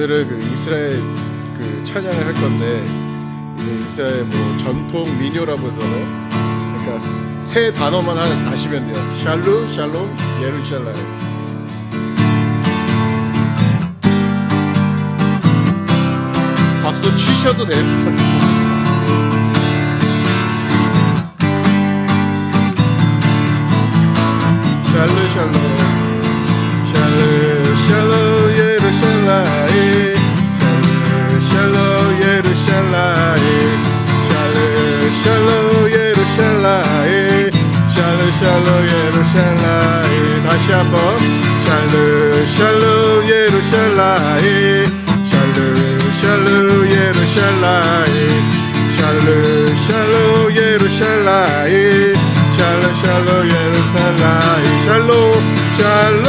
오늘은 그 이스라엘 그 찬양을 할 건데, 이제 이스라엘 뭐 전통 민요라고 하더라고요. 그러니까 세 단어만 아시면 돼요. 샬루, 샬롬, 예루샬라임. 박수 치셔도 돼요. 샬루 샬롬, 샬루 샬롬 예루샬라임, 샬루 샬롬 예루샬라임, 샬루 샬롬 예루샬라임, 샬루 샬롬 예루샬라임. 다시 한번 샬루 샬롬 예루샬라임, 샬루 예루샬라임, 샬루 샬롬 예루샬라임, 샬롬 샬롬 예루살렘. 샬롬 샬롬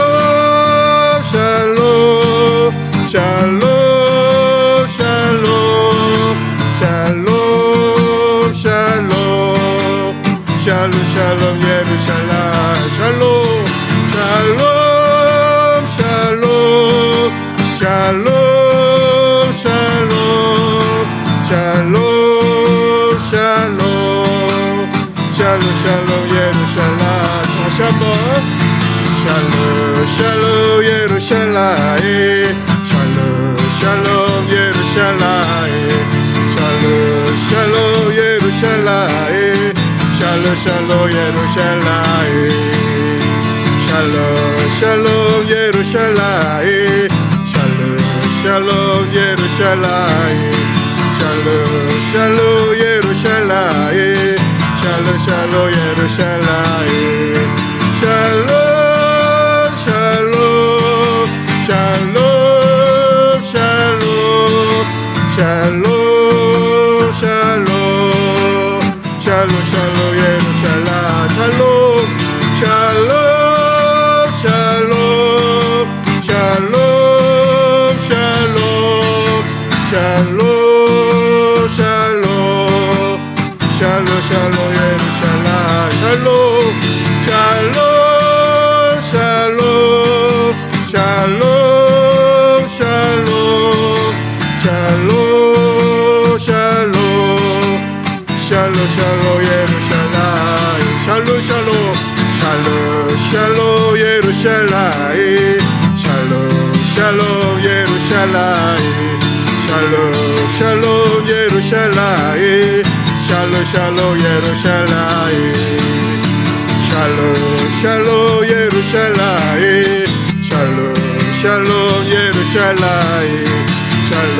샬롬 샬롬 샬롬 샬롬 샬롬 샬롬 샬롬 예루살렘. 샬롬 샬롬 샬롬 샬롬 샬롬 샬롬 샬롬 예루살렘. 다시 한번 샬롬 샬롬 예루살렘, 샬롬 샬롬 예루살렘, 샬롬 샬롬 예루살렘, 샬롬 샬롬 예루살렘, 샬롬 샬롬 예루살렘, 샬롬 샬롬 예루살렘, 샬롬 샬롬 예루살렘, 샬롬 샬롬 예루살렘. 샬롬 샬롬 샬롬 샬롬 샬롬 샬롬 샬롬 샬롬 예루살렘. 샬롬 샬롬 샬롬 샬롬 샬롬 샬롬 샬롬 샬롬 예루살렘. 샬롬 샬롬 샬롬 샬롬 샬롬 샬롬 샬롬 예루살렘. 샬롬 샬롬 예루살렘, 샬롬 샬롬 예루살렘, 샬롬 샬롬 예루살렘, 샬롬 샬롬 예루살렘, 샬롬 샬롬 예루살렘, 샬롬 샬롬 예루살렘, 샬롬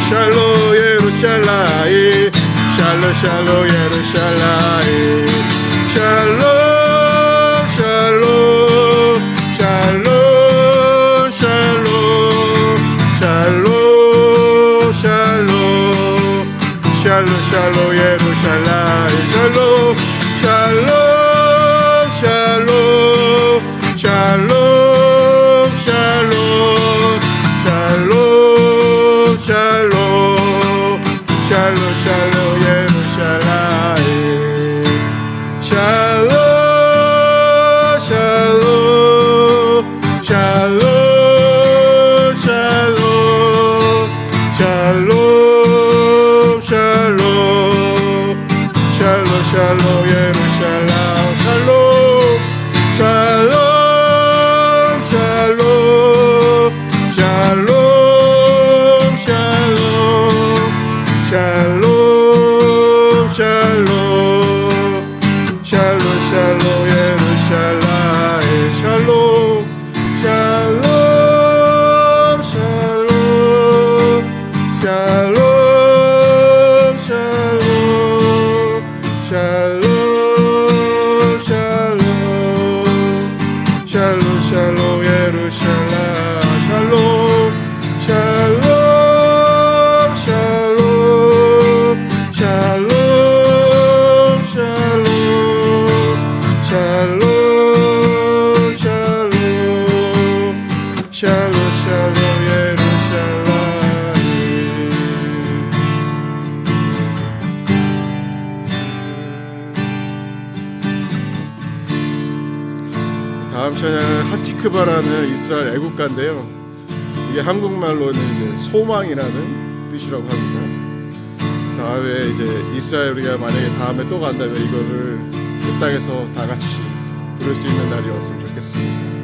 샬롬 예루살렘, 샬롬 샬롬 예루살렘. 샬롬 샬롬 샬롬 샬롬 샬롬 샬롬 샬롬 예루살렘. 샬롬 샬롬 샬롬 샬롬 샬롬 샬롬 샬롬 예루살렘. 샬롬 예루살렘. 샬롬 샬롬 샬롬 샬롬 샬롬 샬롬 샬롬 샬롬 예루살렘. 샬롬 샬롬 샬롬 샬롬 샬롬 예루살렘. 샬롬 샬롬 샬롬 샬롬 샬롬 샬롬 샬롬 샬롬 예루살렘. 다음 찬양은 하티크바라는 이스라엘 애국가인데요. 이게 이게 한국말로는 이제 소망이라는 뜻이라고 합니다. 다음에 이제 이스라엘 우리가 만약에 다음에 또 간다면 이거를 그 땅에서 다 같이 부를 수 있는 날이 왔으면 좋겠습니다.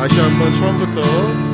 다시 한번 처음부터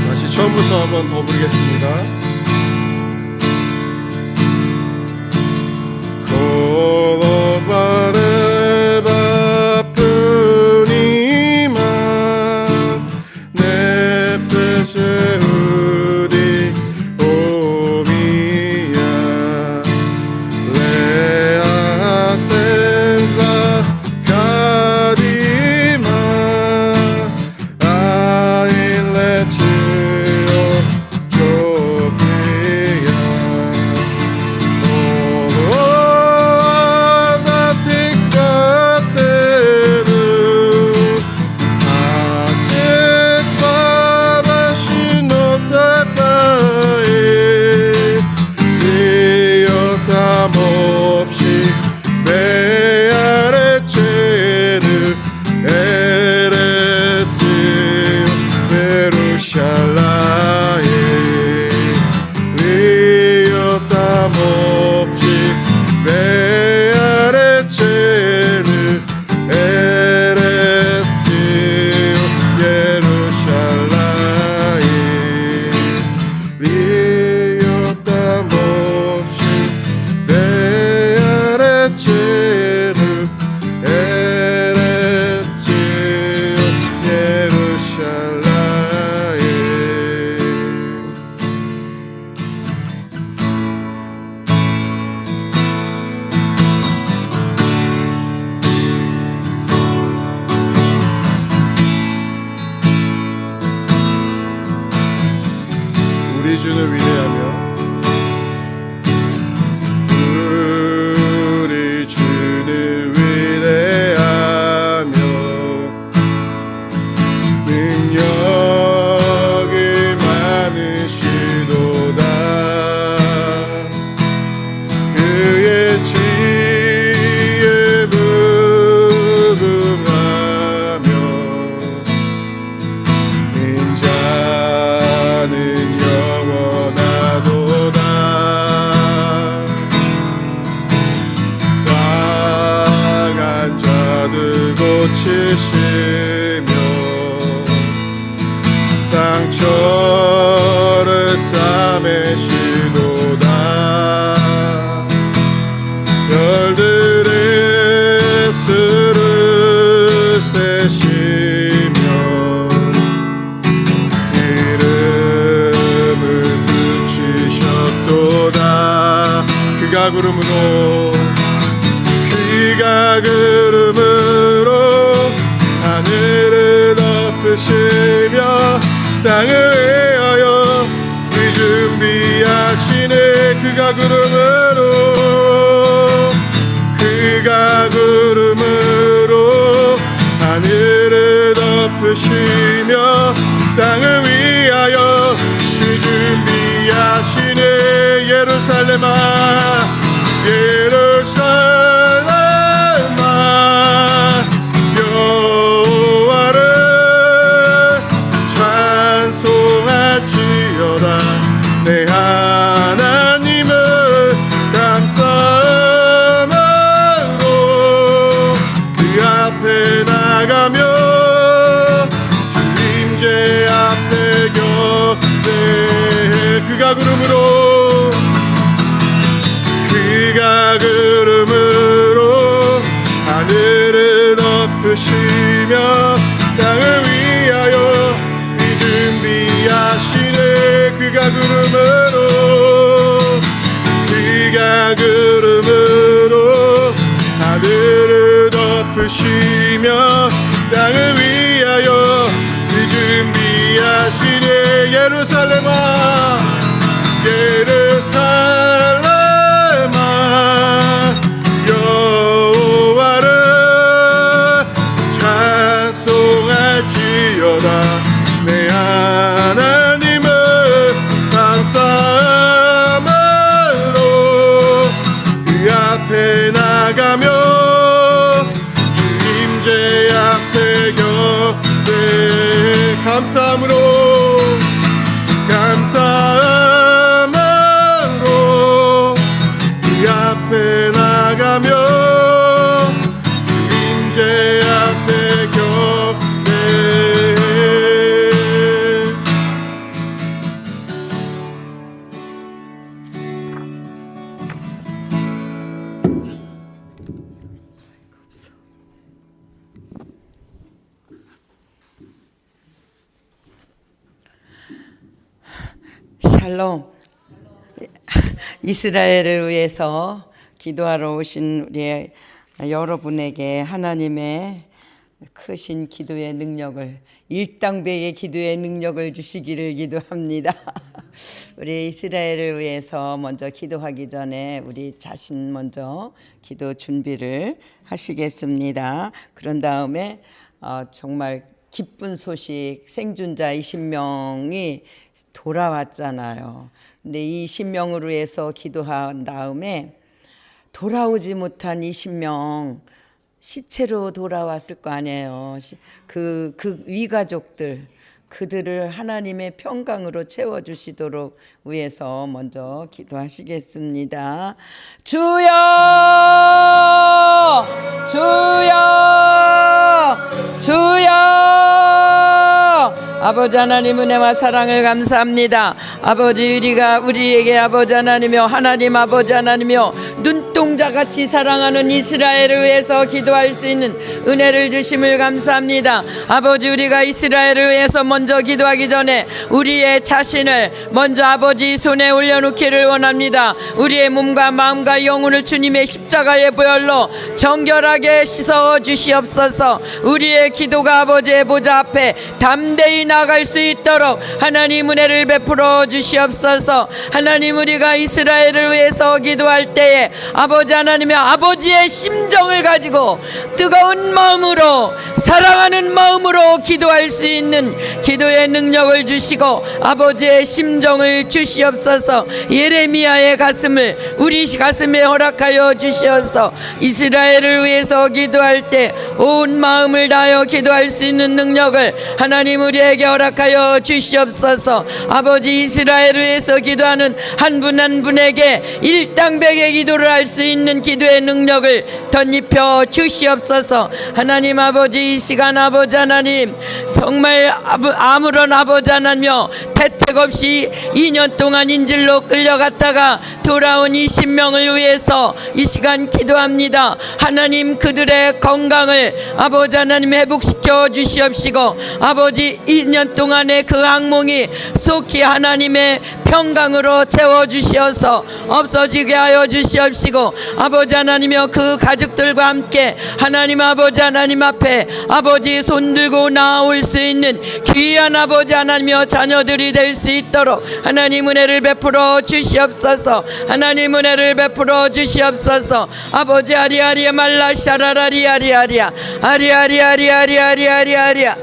다시 처음부터 한번 더 부르겠습니다. 우리 주는 위대하며 우리 주는 위대하며 능력이 많으시니 상처를 싸매시도다. 별들의 스를 세시며 이름을 붙이셨도다. 그가 구름으로 하늘을 덮으시며 땅을 위하여 이 준비하시네. 그가 구름으로 하늘을 덮으시며 땅을 위하여 이 준비하시네. 예루살렘아 여호와를 찬송할지어다. 내 하나님을 감사함으로 그 앞에 나가며 주임제 앞에 경배해. 그가 구름으로 하늘을 덮으시며 땅을 위하여 이 준비하시네. 그가 구름으로 하늘을 덮으시며 땅을 위하여 이 준비하시네. 예루살렘아 여호와를 찬송할지어다. 내 하나님을 감사함으로 그 앞에 나가며 주임제 앞에 경배해. 감사함으로 그 앞에 나가며 주임제 앞에 경배해. 샬롬. 이스라엘을 위해서 기도하러 오신 우리 여러분에게 하나님의 크신 기도의 능력을, 일당백의 기도의 능력을 주시기를 기도합니다. 우리 이스라엘을 위해서 먼저 기도하기 전에 우리 자신 먼저 기도 준비를 하시겠습니다. 그런 다음에 정말 기쁜 소식, 생존자 20명이 돌아왔잖아요. 근데 이 20명으로 해서 기도한 다음에 돌아오지 못한 20명 시체로 돌아왔을 거 아니에요. 그 위가족들, 그들을 하나님의 평강으로 채워주시도록 위해서 먼저 기도하시겠습니다. 주여, 주여, 주여. 아버지 하나님 은혜와 사랑을 감사합니다. 아버지 우리에게 아버지 하나님이여, 하나님 아버지 하나님이여, 눈동자같이 사랑하는 이스라엘을 위해서 기도할 수 있는 은혜를 주심을 감사합니다. 아버지 우리가 이스라엘을 위해서 먼저 기도하기 전에 우리의 자신을 먼저 아버지 손에 올려놓기를 원합니다. 우리의 몸과 마음과 영혼을 주님의 십자가의 보혈로 정결하게 씻어 주시옵소서. 우리의 기도가 아버지의 보좌 앞에 담대히 나갈 수 있도록 하나님 은혜를 베풀어 주시옵소서. 하나님 우리가 이스라엘을 위해서 기도할 때에 아버지 하나님의 아버지의 심정을 가지고 뜨거운 마음으로 사랑하는 마음으로 기도할 수 있는 기도의 능력을 주시고 아버지의 심정을 주시옵소서. 예레미야의 가슴을 우리 가슴에 허락하여 주시어서 이스라엘을 위해서 기도할 때 온 마음을 다하여 기도할 수 있는 능력을 하나님 하나님 우리에게 허락하여 주시옵소서. 아버지 이스라엘을 위해서 기도하는 한 분 한 분에게 일당백의 기도를 할 수 있는 기도의 능력을 덧입혀 주시옵소서. 하나님 아버지 이 시간 아버지 하나님 정말 아무런 아버지 하나님여 대책 없이 2년 동안 인질로 끌려갔다가 돌아온 20명을 위해서 이 시간 기도합니다. 하나님 그들의 건강을 아버지 하나님 회복시켜 주시옵시고 아버지 2년 동안의 그 악몽이 속히 하나님의 평강으로 채워주시어서 없어지게 하여 주시옵시고 아버지 하나님여 그 가족들과 함께 하나님 아버지 하나님 앞에 아버지 손들고 나올 수 있는 귀한 아버지 하나님여 자녀들이 될 수 있도록 하나님 은혜를 베풀어 주시옵소서. 하나님 은혜를 베풀어 주시옵소서. 아버지 아리아리아 말라 샤라라리아리아리아 아리아리아리아리아리아리아리아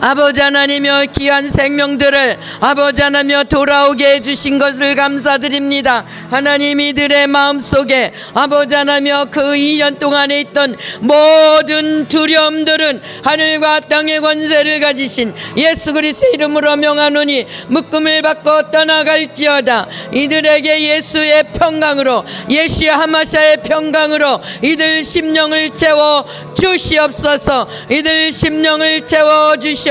아버지 하나님여 귀한 생명들을 아버지 하나님여 돌아오게 해주신 것을 감사드립니다. 하나님 이들의 마음속에 아버지 하나님여 그 2년 동안에 있던 모든 두려움들은 하늘과 땅의 권세를 가지신 예수 그리스도의 이름으로 명하노니 묶음을 받고 떠나갈지어다. 이들에게 예수의 평강으로 예수의 하마샤의 평강으로 이들 심령을 채워 주시옵소서. 이들 심령을 채워 주시옵시고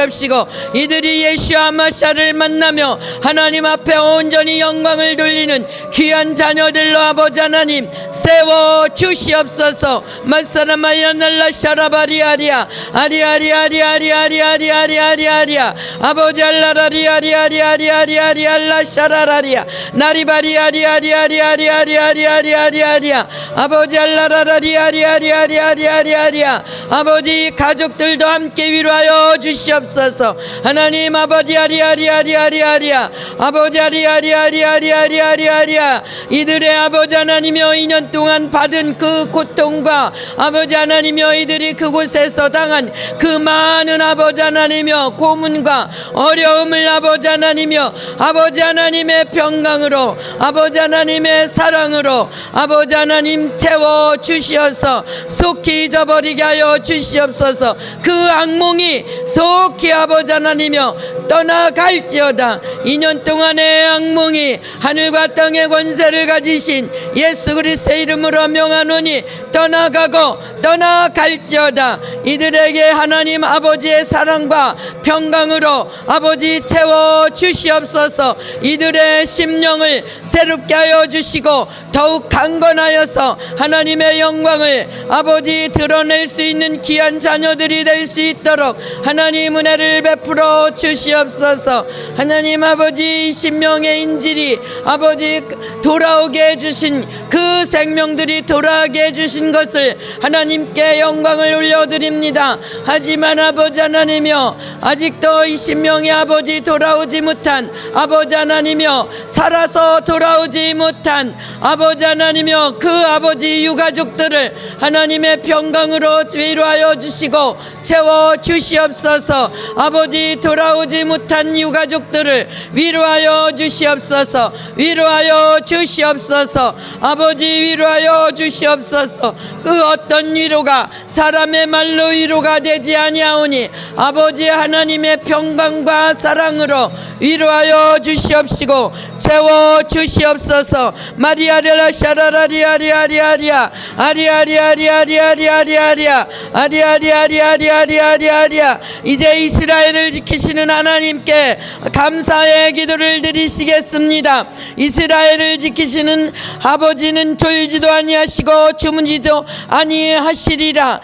이들이 예수와 하마샤를 만나며 하나님 앞에 온전히 영광을 돌리는 귀한 자녀들로 아버지 하나님 세워 주시옵소서. 마사라마야 날라 샤라바리아리아 아리아리아리아리아리아리아리아리아리아 아버지 알라라리아리아리아리아리아리아 샤라라리아 나리바리아리아리아리아리아리아리아리아리아 아버지 알라라리아리아리아리아리아리아 아버지 가족들도 함께 위로하여 주시옵소서. 하나님 아버지 아리아리아리아리아리아 아버지 아리아리아리아리아리아리아리아 이들의 아버지 하나님여 2년 동안 받은 그 고통과 아버지 하나님여 이들이 그곳에서 당한 그 많은 아버지 하나님여 고문과 어려움을 아버지 하나님여 아버지 하나님의 평강으로 아버지 하나님의 사랑으로 아버지 하나님 채워 주시어서 속히 잊어버리게 하여 주시옵소서. 그 악몽이 속히 아버지 하나님여 떠나갈지어다. 2년 동안의 악몽이 하늘과 땅의 권세를 가지신 예수 그리스도의 이름으로 명하노니 떠나가고 떠나갈지어다. 이들에게 하나님 아버지의 사랑과 평강으로 아버지 채워 주시옵소서. 이들의 심령을 새롭게 하여 주시고 더욱 강건하여서 하나님의 영광을 아버지 드러낼 수 있는 귀한 자녀들이 될 수 있도록 하나님 은혜를 베풀어 주시옵소서. 하나님 아버지 심령의 인질이 아버지 돌아오게 해주신 그 생명들이 돌아오게 해주신 것을 하나님께 영광을 올려드립니다. 하지만 아버지 하나님이여 아직도 이 심령의 아버지 돌아오지 못한 아버지 하나님이여 살아서 돌아오지 못한 아버지 하나님이여 그 아버지 유가족들을 하나님의 평강으로 위로하여 주시고 채워 주시옵소서. 아버지 돌아오지 못한 유가족들을 위로하여 주시옵소서. 위로하여 주시옵소서. 아버지 위로하여 주시옵소서. 그 어떤 위로가 사람의 말로 위로가 되지 아니하오니 아버지 하나님의 평강과 사랑으로 위로하여 주시옵시고 채워 주시옵소서. 마리아레라 샤라라리아리아리아리아 아리아리아리아리아리아리아리아 아리아리아리아리아리아리아 이제 이스라엘을 지키시는 하나님께 감사의 기도를 드리시겠습니다. 이스라엘을 지키시는 아버지는 졸지도 아니하시고 주무지도 아니하시리라.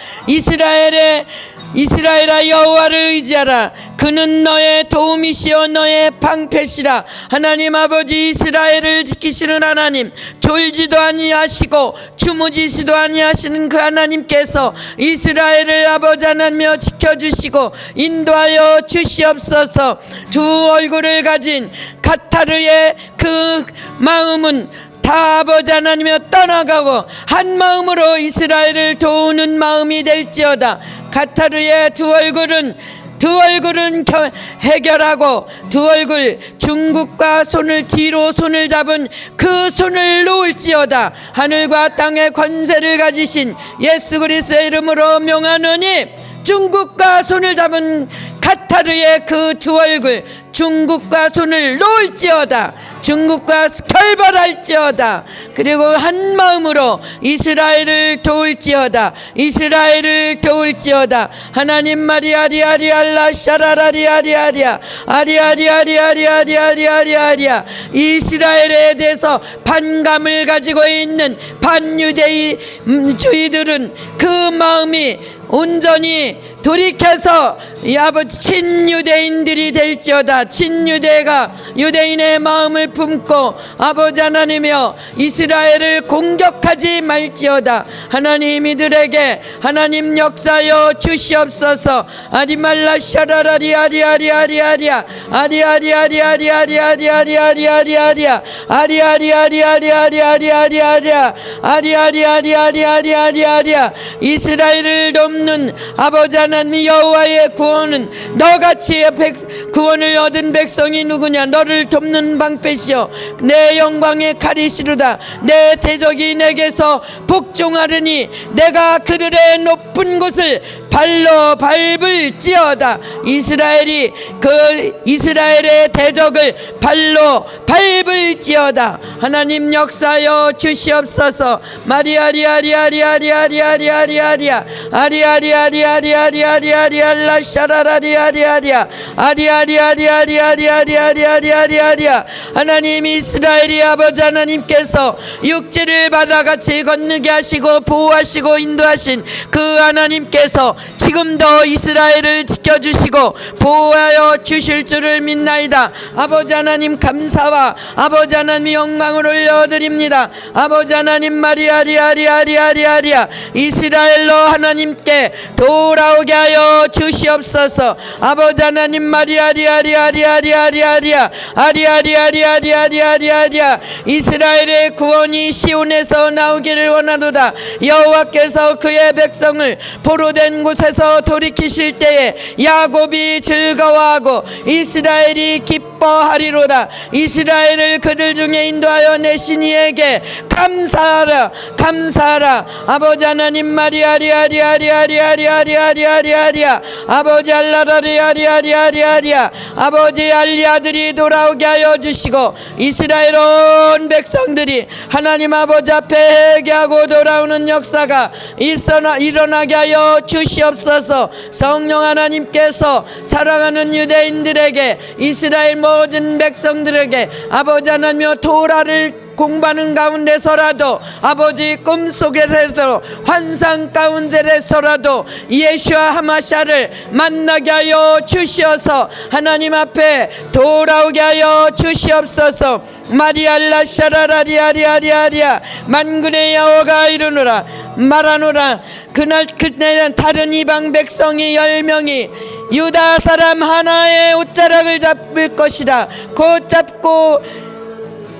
이스라엘아 여호와를 의지하라. 그는 너의 도움이시여 너의 방패시라. 하나님 아버지 이스라엘을 지키시는 하나님 졸지도 아니하시고 주무지시도 아니하시는 그 하나님께서 이스라엘을 아버지 하나님여 지켜주시고 인도하여 주시옵소서. 두 얼굴을 가진 가타르의 그 마음은 다 아버지 하나님여 떠나가고 한 마음으로 이스라엘을 도우는 마음이 될지어다. 가타르의 두 얼굴은 해결하고 두 얼굴 중국과 뒤로 손을 잡은 그 손을 놓을지어다. 하늘과 땅의 권세를 가지신 예수 그리스도의 이름으로 명하노니 중국과 손을 잡은 카타르의 그 두 얼굴, 중국과 손을 놓을지어다. 중국과 결별할지어다. 그리고 한 마음으로 이스라엘을 도울지어다. 이스라엘을 도울지어다. 하나님 마리아리아리알라 샤라라리아리아리아 아리아리아리아리아리아리아리아리아 이스라엘에 대해서 반감을 가지고 있는 반유대의 주의들은 그 마음이 온전히 돌이켜서 이 아버지 친유대인들이 될지어다. 친유대가 유대인의 마음을 품고 아버지 하나님이여 이스라엘을 공격하지 말지어다. 하나님 이들에게 하나님 역사여 주시옵소서. 아리말라 샤라라리아리아리아리아리아 아리아리아리아리아리아리아리아리아리아 아리아리아리아리아리아리아리아 아리아리아리아리아리아리아 이스라엘을 돕는 아버지 하나님 여호와의 구원은 너같이 구원을 얻은 백성이 누구냐. 너를 돕는 방패시여 내 영광의 칼이시로다. 내 대적이 내게서 복종하르니 내가 그들의 높은 곳을 발로 밟을지어다. 이스라엘이 그 이스라엘의 대적을 발로 밟을지어다. 하나님 역사여 주시옵소서. 마리아리아리아리아리아리아리아리아리아 아리아리아리아리아리아리아리아 샤라라리아리아리아 아리아리아리아리아리아리아리아리아 하나님 이스라엘이 아버지 하나님께서 육지를 바다같이 건너게 하시고 보호하시고 인도하신 그 하나님께서 지금도 이스라엘을 지켜주시고 보호하여 주실 줄을 믿나이다. 아버지 하나님 감사와 아버지 하나님 영광을 올려드립니다. 아버지 하나님 마리아리아리아리아리아리아 이스라엘로 하나님께 돌아오게 하여 주시옵소서. 아버지 하나님 마리아리아리아리아리아리아리아 아리아리아리아리아리아리아 이스라엘의 구원이 시온에서 나오기를 원하도다. 여호와께서 그의 백성을 포로된 곳에서 돌이키실 때에 야곱이 즐거워하고 이스라엘이 기뻐하리로다. 이스라엘을 그들 중에 인도하여 내신 이에게 감사하라. 감사하라. 아버지 하나님 마리아리아리아리아리아리아리아리아리아 아버지 알라라리아리아리아리아리아 아버지 알리아들이 돌아오게 하여 주시고 이스라엘 온 백성들이 하나님 아버지 앞에 회개하고 돌아오는 역사가 일어나게 하여 주시옵소서. 성령 하나님께서 사랑하는 유대인들에게 이스라엘 모든 백성들에게 아버지 하나님여 토라를 공부하는 가운데서라도 아버지 꿈속에서도 환상 가운데서라도 예수와 하마샤를 만나게 하여 주시어서 하나님 앞에 돌아오게 하여 주시옵소서. 마리알라 샤라라리아리아리아리아 만군의 여호와가 이르노라 말하노라. 그날은 다른 이방 백성이 10명이 유다 사람 하나의 옷자락을 잡을 것이라. 곧 잡고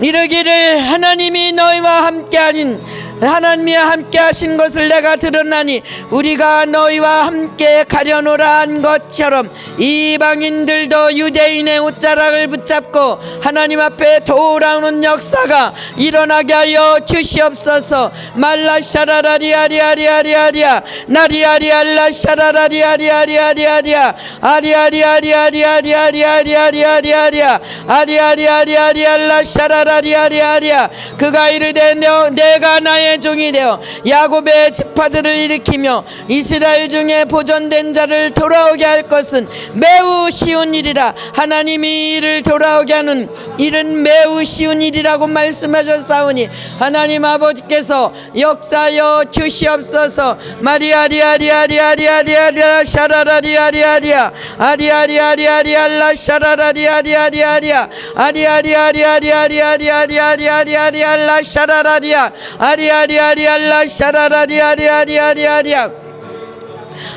이르기를 하나님이 너희와 함께하신 하나님이 함께 하신 것을 내가 들었나니 우리가 너희와 함께 가려노라 한 것처럼 이방인들도 유대인의 옷자락을 붙잡고 하나님 앞에 돌아오는 역사가 일어나게 하여 주시옵소서. 말라샤라라리아리아리아리아리아 나리아리알라 샤라라리아리아리아리아리아 아리아리아리아리아리아리아리아리아 아리아리아리아리알라 샤라라리아리아리아 그가 이르되 내가 나의 종이 되어 야곱의 지파들을 일으키며 이스라엘 중에 보존된 자를 돌아오게 할 것은 매우 쉬운 일이라. 하나님이 이를 돌아오게 하는 일은 매우 쉬운 일이라고 말씀하셨사오니 하나님 아버지께서 역사여 주시옵소서. 마리아리아리아리아리아리아 샤라라리아리아리아 아리아리아리아리알라 샤라라리아리아리아리아 아리아리아리아리아리아리아리아리아리아 샤라라리아 아리아리아리알라 샤라라리아리아리아리아리아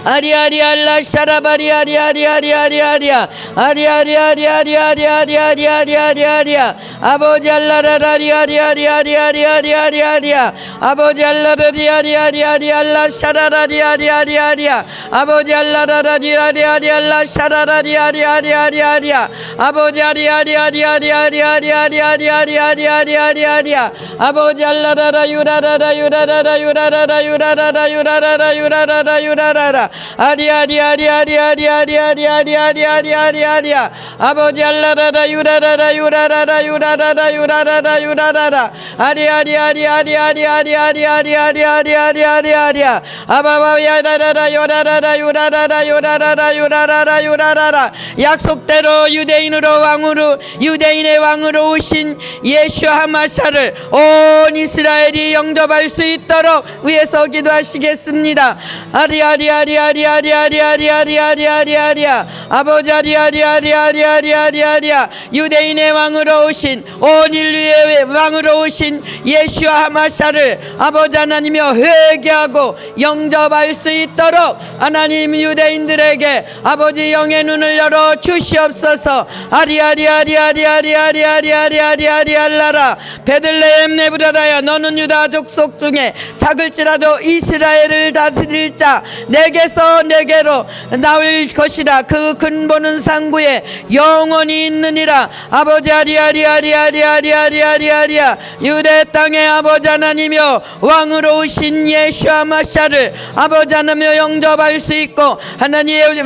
아리아리알라 샤라바리아리아리아리아리아리아 아리아리아리아리아리아리아리아리아 아버지 알라라리아리아리아리아리아리아리아 아버지 알라라리아리아리아리알라 샤라라리아리아리아리아 아버지 알라라리아리아리알라 샤라라리아리아리아리아리아 아버지 아리아리아리아리아리아리아리아리아리아리아리아 아버지 알라라라 유라라라 유라라라 유라라라 유라라라 유라라라 유라라라 유라라라 아리아리아리아리아리아리아리아리아리아리아리아리아 아버지 알라라라 유라라라 유라라라 유라라라 유라라라 유라라라 아리아리아리아리아리아리아리아리아리아리아리아 아바바야라라라 유라라라 유라라라 유라라라 유라라라 유라라라 약속대로 유대인으로 왕으로 유대인의 왕으로 오신 예수 하마샤를 온 이스라엘이 영접할 수 있도록 위에서 기도하시겠습니다. 아리아리아리아리아리아리아리아리아리아리아리아 아버지 아리아리아리아리아리아리아리아 유대인의 왕으로 오신 온 인류의 왕으로 오신 예수 하마샤를 아버지 하나님이여 회개하고 영접할 수 있도록 하나님 유대인들에게 아버지 영의 눈을 열어 주시옵소서. 아리아리아리아리아리아리아리아리아리아리아리아리아라 베들레헴 네브라다야 너는 유다 족속 중에 작을지라도 이스라엘을 다스릴 자 내게서 내게로 나올 것이라 그 근본은 상구에 영원히 있느니라. 아버지 아리아리아리아리아리아리아리아리아 유대 땅의 아버지 하나님이여 왕으로 오신 예수 하마샤를 아버지 하나님이여 영접할 수 있고 하나님의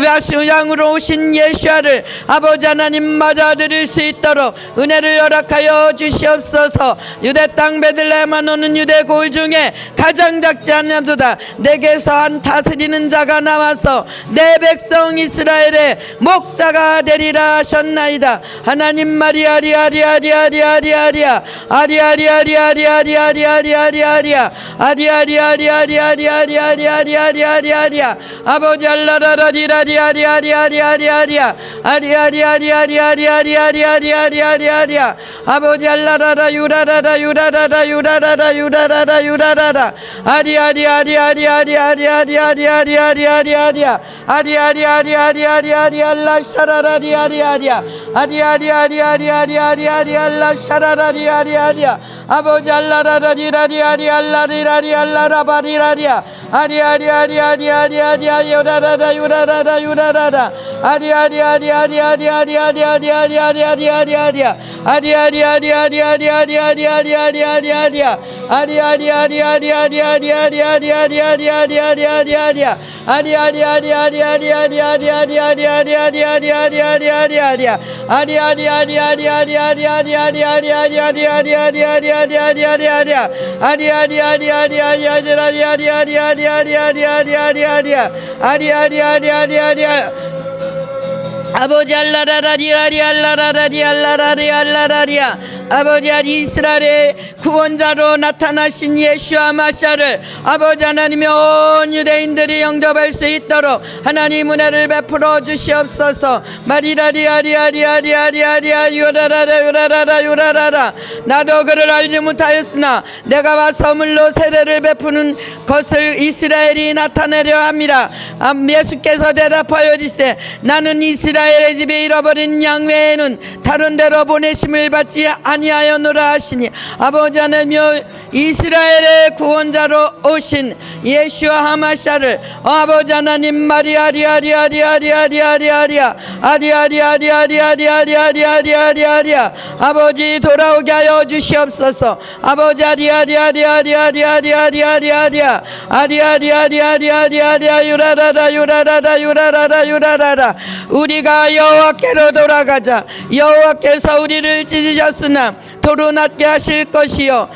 왕으로 오신 예수를 아버지 하나님 맞아들일 수 있도록 은혜를 허락하여 주시옵소서. 유대 땅 베들레헴아 너는 유대 고을 중에 가장 작지 않냐도다 내게서 한 다스리는 자가 나와서 내 백성 이스라엘의 목자가 되리라 하셨나이다. 하나님 마리아리아리아리아리아리아리아리아 아리아리아리아리아리아리아리아리아 아리아리아리아리아리아리아리아리아리아 아버지 알라라라리라리아리아리아리아리아 아리아리아리아리아리아리아리아리아 아버지 알라라라 유라라라 유라라라 유라라라 유라라라 유라라라 아리아리아리아리아리아리아리아리아리아리아리아 아리아리아리아리아리아리아리아 샤라라리아리아리아 아리아리아리아리아리아리아리아 샤라라리아리아리아 아버지 알라라리라리아리아리아리아리아라바리라리아 아리아리아리아리아리아리아 유라라라 유라라라 유라라라 아리아리아리아리아리아리아리아리아리아리아리아리아 아리아리아리아리아리아리아리아리아리아리아 아리아리아리아리아리아리아리아리아리아리아리아리아 아리아리아리아리아리아리아리아리아리아리아리아리아리아 아리아리아리아리아리아리아리아리아리아리아리아리아리아리아리아 아리아리아리아리아리아리아리아리아리아리아리아리아 아리아리아리아리아리아 아버지 알라라리아리알라라리알라라리알라라리아 아버지 이스라엘의 구원자로 나타나신 예수 하마샤를 아버지 하나님의 온 유대인들이 영접할 수 있도록 하나님 은혜를 베풀어 주시옵소서. 마리라리아리아리아리아리아리아 유라라라 유라라라 유라라라 나도 그를 알지 못하였으나 내가 와서 물로 세례를 베푸는 것을 이스라엘이 나타내려 함이라. 예수께서 대답하여 주시되 나는 이스라엘의 집에 잃어버린 양 외에는 다른 데로 보내심을 받지 아니하였노라 하시니 아버지 하나님여 이스라엘의 구원자로 오신 예수와 하마샤를 아버지 하나님 마리아리아리아리아리아리아리아리아 아리아리아리아리아리아리아리아리아리아 아버지 돌아오게 하여 주시옵소서. 아버지 아리아리아리아리아리아리아리아리아 아리아리아리아리아리아리아 유라라라 유라라라 유라라라 유라라라 우리가 여호와께로 돌아가자. 여호와께서 우리를 찢으셨으나 도로 낫게 하실 것이요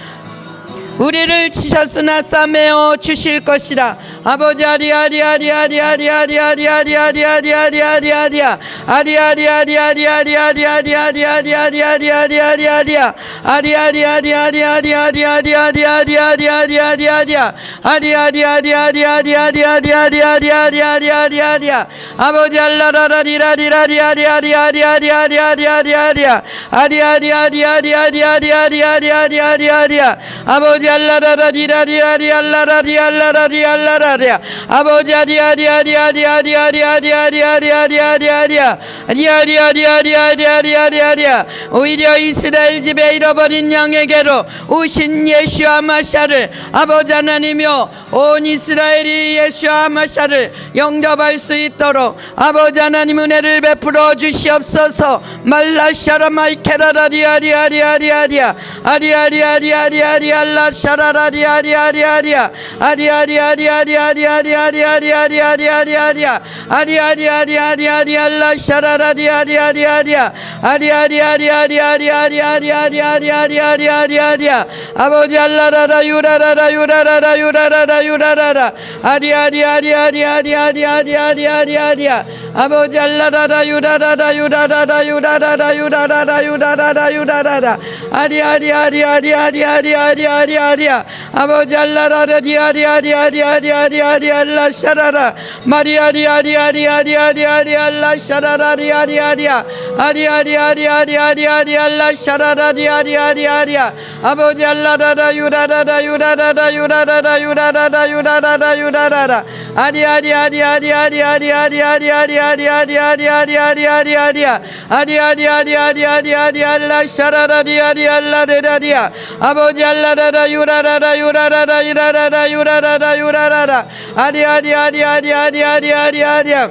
우리를 치셨으나 싸매어 주실 것이라. 아버지 아리아리아리아리아리아리아리아리아리아리아리아리아리아 아리아리아리아리아리아리아리아리아리아리아리아리아리아 아리아리아리아리아리아리아리아리아리아리아리아리아 아리아리아리아리아리아리아리아리아리아리아리아 아버지 알라라라리라리라리아리아리아리아리아리아리아리아 아리아리아리아리아리아리아리아리아리아 아버지 알라라라리라리라리알라라리알라라리알라라리아 아버지 아리아리아리아리아리아리아리아리아리아리아리아 아리아리아리아리아리아리아리아 오히려 이스라엘 집에 잃어버린 양에게로 오신 예수 하마샤를 아버지 하나님이여 온 이스라엘이 예수 하마샤를 영접할 수 있도록 아버지 하나님 은혜를 베풀어 주시옵소서. 말라샤라마이케라라리아리아리아리아리아 아리아리아리아리아리알라 샤라라리아리아리아리아 아리아리아리아리아리아리아리아리아리아리아리아리아 아리아리아리아리아리아리아 샤라라리아리아리아리아 아리아리아리아리아리아리아리아리아리아리아 아버지 알라라라 유라라라 유라라라 유라라라 유라라라 아리아리아리아리아리아리아리아리아리아 아버지 알라라라 유라라라 유라라라 유라라라 유라라라 유라라라 유라라라 아리아리아리아리아리아리아리아리아 아버지 알라라라 디아리아리아리아리아리아리아리아 샤라라 마리아리아리아리아리아리아리아 샤라라리아리아리아 아리아리아리아리아리아리아 샤라라리아리아리아리아 아버지 알라라라 유라라라 유라라라 유라라라 유라라라 유라라라 유라라라 아리아리아리아리아리아리아리아리아리아리아리아리아리아리아 아리아리아리아리아리아리아 샤라라리아리아라레라리아 아버지 알라라라 유라라라 유라라라 유라라라 유라라라 유라라라 아리아리아리아리아리아리아리아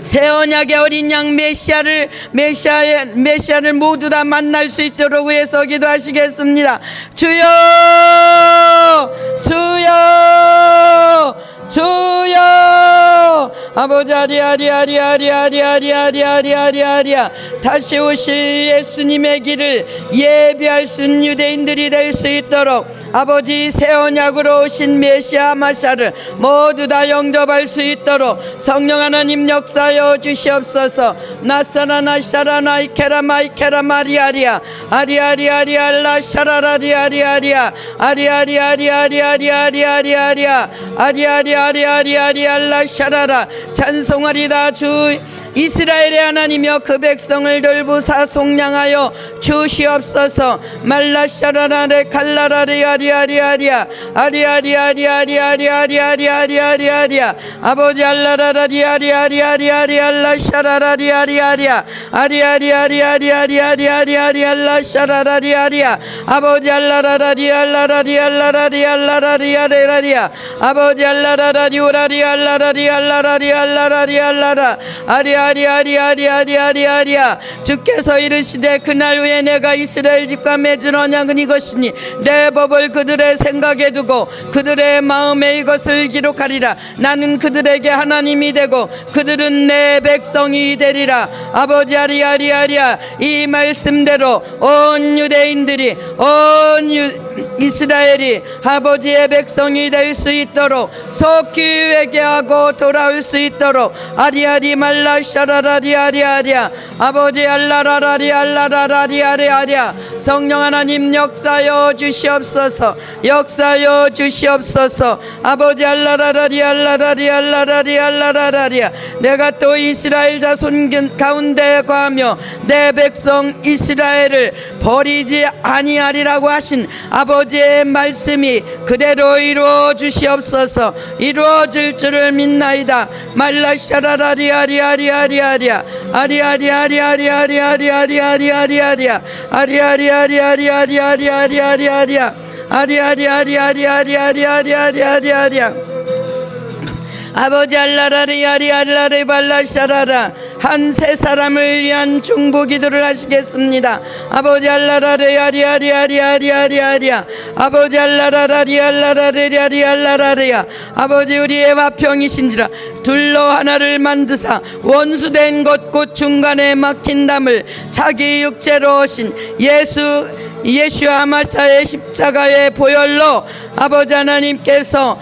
새 언약의 어린 양 메시아를 모두 다 만날 수 있도록 위해서 기도하시겠습니다. 주여 주여 주여 아버지 아리아리아리아리아리아리아리아리아리아리아 다시 오실 예수님의 길을 예비할 수 있는 유대인들이 될 수 있도록 아버지 새 언약으로 오신 메시아 마샤를 모두 다 영접할 수 있도록 성령 하나님 역사하여 주시옵소서. 나사라나 샤라나 이케라마 이케라 마리아리아 아리아리아리알라 샤라라리아리아리아 아리아리아리아리아리아리아리아리아 아리아리아리아리아리알라 샤라라 찬송하리다. 주 이스라엘의 하나님이여 그 백성을 돌보사 속량하여 주시옵소서. 말라샤라라레 칼라라리아리아리아리아 아리아리아리아리아리아리아리아리아리아 아버지 알라라라리아리아리아리아리알라 샤라라리아리아리아 아리아리아리아리아리아리아리알라 샤라라리아리아 아버지 알라라라리알라라리알라라리알라라리아레라리아 아버지 알라라라리오라리알라라리알라라리알라라리알라라 아리아리아리아리아리아리아리아 주께서 이르시되 그날 후에 내가 이스라엘 집과 맺은 언약은 이것이니 내 법을 그들의 생각에 두고 그들의 마음에 이것을 기록하리라. 나는 그들에게 하나님이 되고 그들은 내 백성이 되리라. 아버지 아리아리아리아 이 말씀대로 온 유대인들이 온 이스라엘이 아버지의 백성이 될 수 있도록 속히 회개하고 돌아올 수 있도록 아리아리 말라 샤라라리아리아리아 아버지 알라라라리알라라리아리아리아 성령 하나님 역사여 주시옵소서. 역사여 주시옵소서. 아버지 알라라라리알라라리알라라리알라라리아 내가 또 이스라엘 자손 가운데 거하며 내 백성 이스라엘을 버리지 아니하리라고 하신 아버지의 말씀이 그대로 이루어 주시옵소서. 이루어질 줄을 믿나이다. 말라샤라라리아리아리아리아리아 아리아리아리아리아리아리아리아리아리아 아리아리아리아리아리아리아리아리아 아리아리아리아리아리아리아리아리아 아버지 알라라리아리알라리 발라샤라라 한 세 사람을 위한 중보 기도를 하시겠습니다. 아버지 알라라리아리아리아리아리아리아 아버지 알라라라리알라라리아리알라라리아 아버지 우리의 화평이신지라 둘로 하나를 만드사 원수된 것 곧 중간에 막힌 담을 자기 육체로 오신 예수와 마사의 십자가의 보혈로 아버지 하나님께서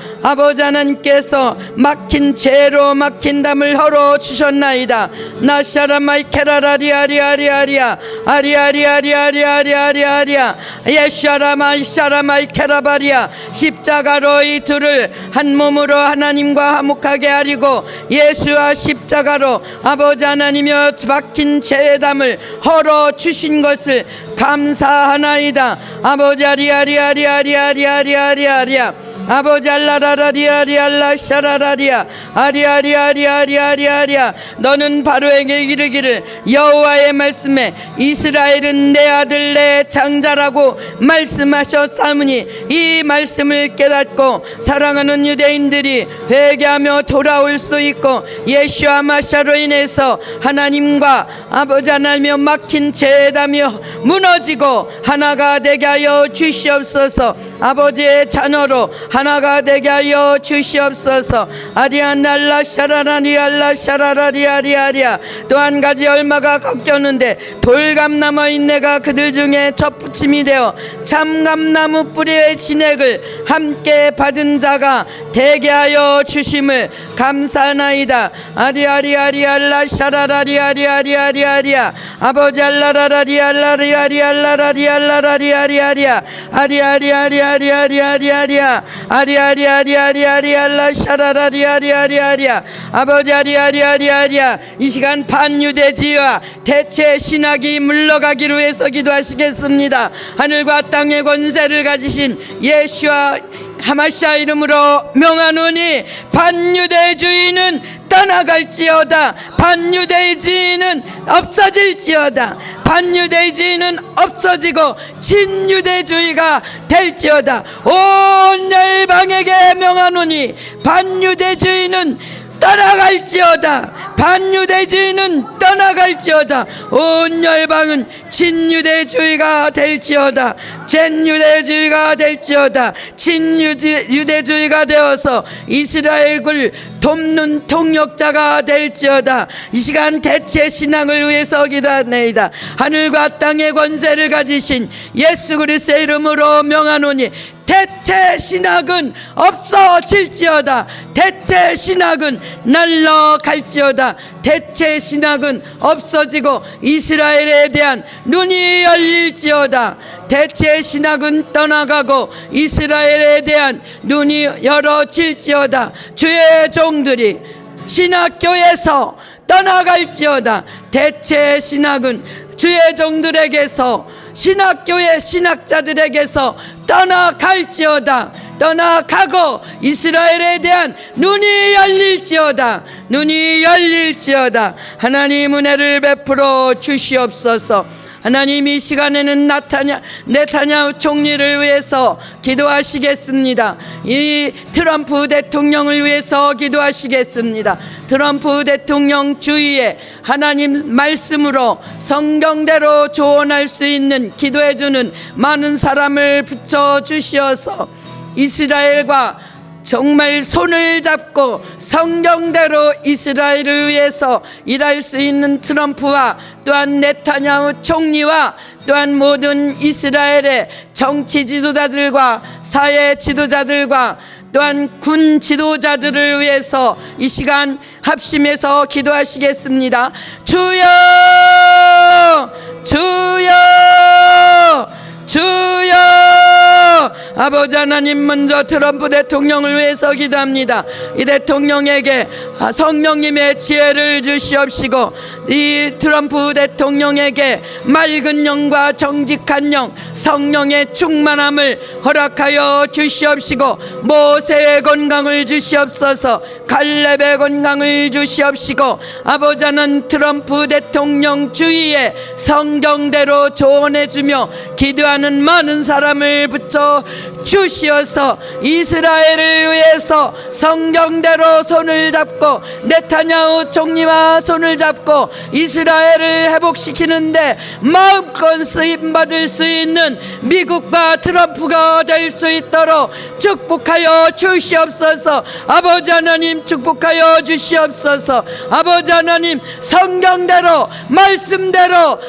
막힌 죄로 막힌 담을 헐어 주셨나이다. 나샤라마이케라라리아리아리아리아 아리아리아리아리아리아리아리아 예샤라마이샤라마이케라바리아 십자가로 이 둘을 한 몸으로 하나님과 화목하게 하리고 예수와 십자가로 아버지 하나님여 막힌 죄의 담을 헐어 주신 것을 감사하나이다. 아버지 아리아리아리아리아리아리아리아리아 아버지 알라라라리아리알라 샤라라리아 아리아리아리아리아리아리아 너는 바로에게 이르기를 여호와의 말씀에 이스라엘은 내 아들 내 장자라고 말씀하셨사오니 이 말씀을 깨닫고 사랑하는 유대인들이 회개하며 돌아올 수 있고 예수와 마샤로 인해서 하나님과 아버지 하나님여 막힌 죄담이 무너지고 하나가 되게 하여 주시옵소서. 아버지의 자녀로 하나가 되게 하여 주시옵소서. 아리아날라 샤라라리알라 샤라라리아리아리아. 또 한 가지 얼마가 꺾였는데 돌감나무 인내가 그들 중에 접붙임이 되어 참감나무 뿌리의 진액을 함께 받은 자가 되게 하여 주심을 감사하나이다. 아리아리아리알라 샤라라리아리아리아리아리아. 아버지 알라라라리알라리아리알라라리알라라리아리아리아. 아리아리아리아리아리아리아리아. 아리아리아리아리아리알라 샤라라리아리아리아리아. 아버지 아리아리아리아리아. 이 시간 반유대지와 대체 신학이 물러가기로 해서 기도하시겠습니다. 하늘과 땅의 권세를 가지신 예수와 하마시아 이름으로 명하노니 반유대주의는 떠나갈지어다. 반유대주의는 없어질지어다. 반유대주의는 없어지고 진유대주의가 될지어다. 온 열방에게 명하노니 반유대주의는 떠나갈지어다. 반유대주의는 떠나갈지어다. 온 열방은 진유대주의가 될지어다. 진유대주의가 될지어다. 진유대주의가 되어서 이스라엘을 돕는 통역자가 될지어다. 이 시간 대체 신앙을 위해서 기도하나이다. 하늘과 땅의 권세를 가지신 예수 그리스도의 이름으로 명하노니 대체 신학은 없어질지어다. 대체 신학은 날아갈지어다. 대체 신학은 없어지고 이스라엘에 대한 눈이 열릴지어다. 대체 신학은 떠나가고 이스라엘에 대한 눈이 열어질지어다. 주의 종들이 신학교에서 떠나갈지어다. 대체 신학은 주의 종들에게서 신학교의 신학자들에게서 떠나갈지어다. 떠나가고 이스라엘에 대한 눈이 열릴지어다. 눈이 열릴지어다. 하나님 은혜를 베풀어 주시옵소서. 하나님 이 시간에는 네타냐후 총리를 위해서 기도하시겠습니다. 이 트럼프 대통령을 위해서 기도하시겠습니다. 트럼프 대통령 주위에 하나님 말씀으로 성경대로 조언할 수 있는 기도해주는 많은 사람을 붙여주시어서 이스라엘과 정말 손을 잡고 성경대로 이스라엘을 위해서 일할 수 있는 트럼프와 또한 네타냐후 총리와 또한 모든 이스라엘의 정치 지도자들과 사회 지도자들과 또한 군 지도자들을 위해서 이 시간 합심해서 기도하시겠습니다. 주여 주여 주여. 아버지 하나님, 먼저 트럼프 대통령을 위해서 기도합니다. 이 대통령에게 성령님의 지혜를 주시옵시고 이 트럼프 대통령에게 맑은 영과 정직한 영, 성령의 충만함을 허락하여 주시옵시고 모세의 건강을 주시옵소서. 갈렙의 건강을 주시옵시고 아버지 하나님, 트럼프 대통령 주위에 성경대로 조언해주며 기도하는 많은 사람을 붙여 주시어서 이스라엘을 위해서 성경대로 손을 잡고 네타냐후 총리와 손을 잡고 이스라엘을 회복시키는데 마음껏 쓰임받을 수 있는 미국과 트럼프가 될 수 있도록 축복하여 주시옵소서. 아버지 하나님, 축복하여 주시옵소서. 아버지 하나님, 성경대로 말씀대로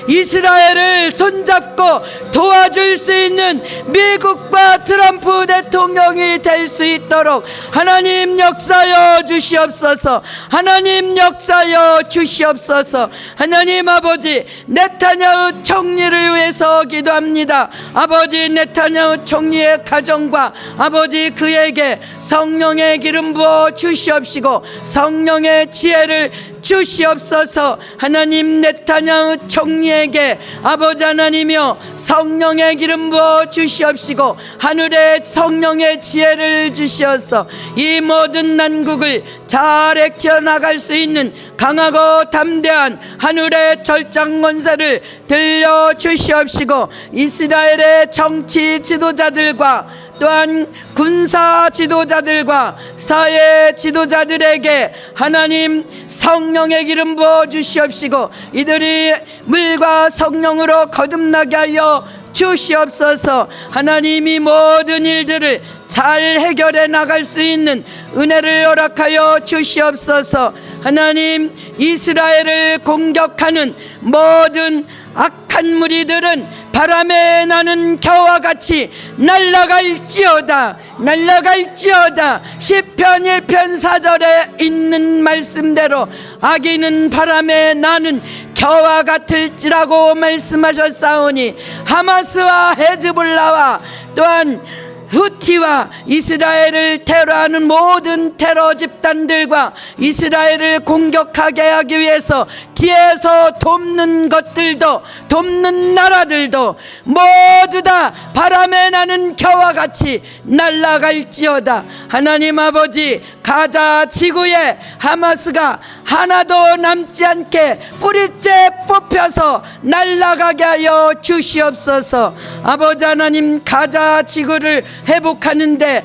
이스라엘을 손잡고 도와줄 수 있는 미국과 트럼프 대통령이 될 수 있도록 하나님 역사여 주시옵소서. 하나님 역사여 주시옵소서. 하나님 아버지, 네타냐후 총리를 위해서 기도합니다. 아버지, 네타냐후 총리의 가정과 아버지 그에게 성령의 기름 부어 주시옵시고 성령의 지혜를 주시옵소서. 하나님, 네타냐후 총리에게 아버지 하나님이여 성령의 기름 부어 주시옵시고 하늘의 성령의 지혜를 주시어서 이 모든 난국을 잘 헤쳐나갈 수 있는 강하고 담대한 하늘의 절장 권세를 들려주시옵시고 이스라엘의 정치 지도자들과 또한 군사 지도자들과 사회 지도자들에게 하나님 성령의 기름 부어 주시옵시고 이들이 물과 성령으로 거듭나게 하여 주시옵소서. 하나님이 모든 일들을 잘 해결해 나갈 수 있는 은혜를 허락하여 주시옵소서. 하나님, 이스라엘을 공격하는 모든 악한 무리들은 바람에 나는 겨와 같이 날아갈지어다. 시편 1편 4절에 있는 말씀대로 악인은 바람에 나는 겨와 같을지라고 말씀하셨사오니, 하마스와 헤즈볼라와 또한 후티와 이스라엘을 테러하는 모든 테러 집단들과 이스라엘을 공격하게 하기 위해서 뒤에서 돕는 것들도, 돕는 나라들도 모두 다 바람에 나는 겨와 같이 날아갈지어다. 하나님 아버지, 가자 지구에 하마스가 하나도 남지 않게 뿌리째 뽑혀서 날아가게 하여 주시옵소서. 아버지 하나님, 가자 지구를 회복하는데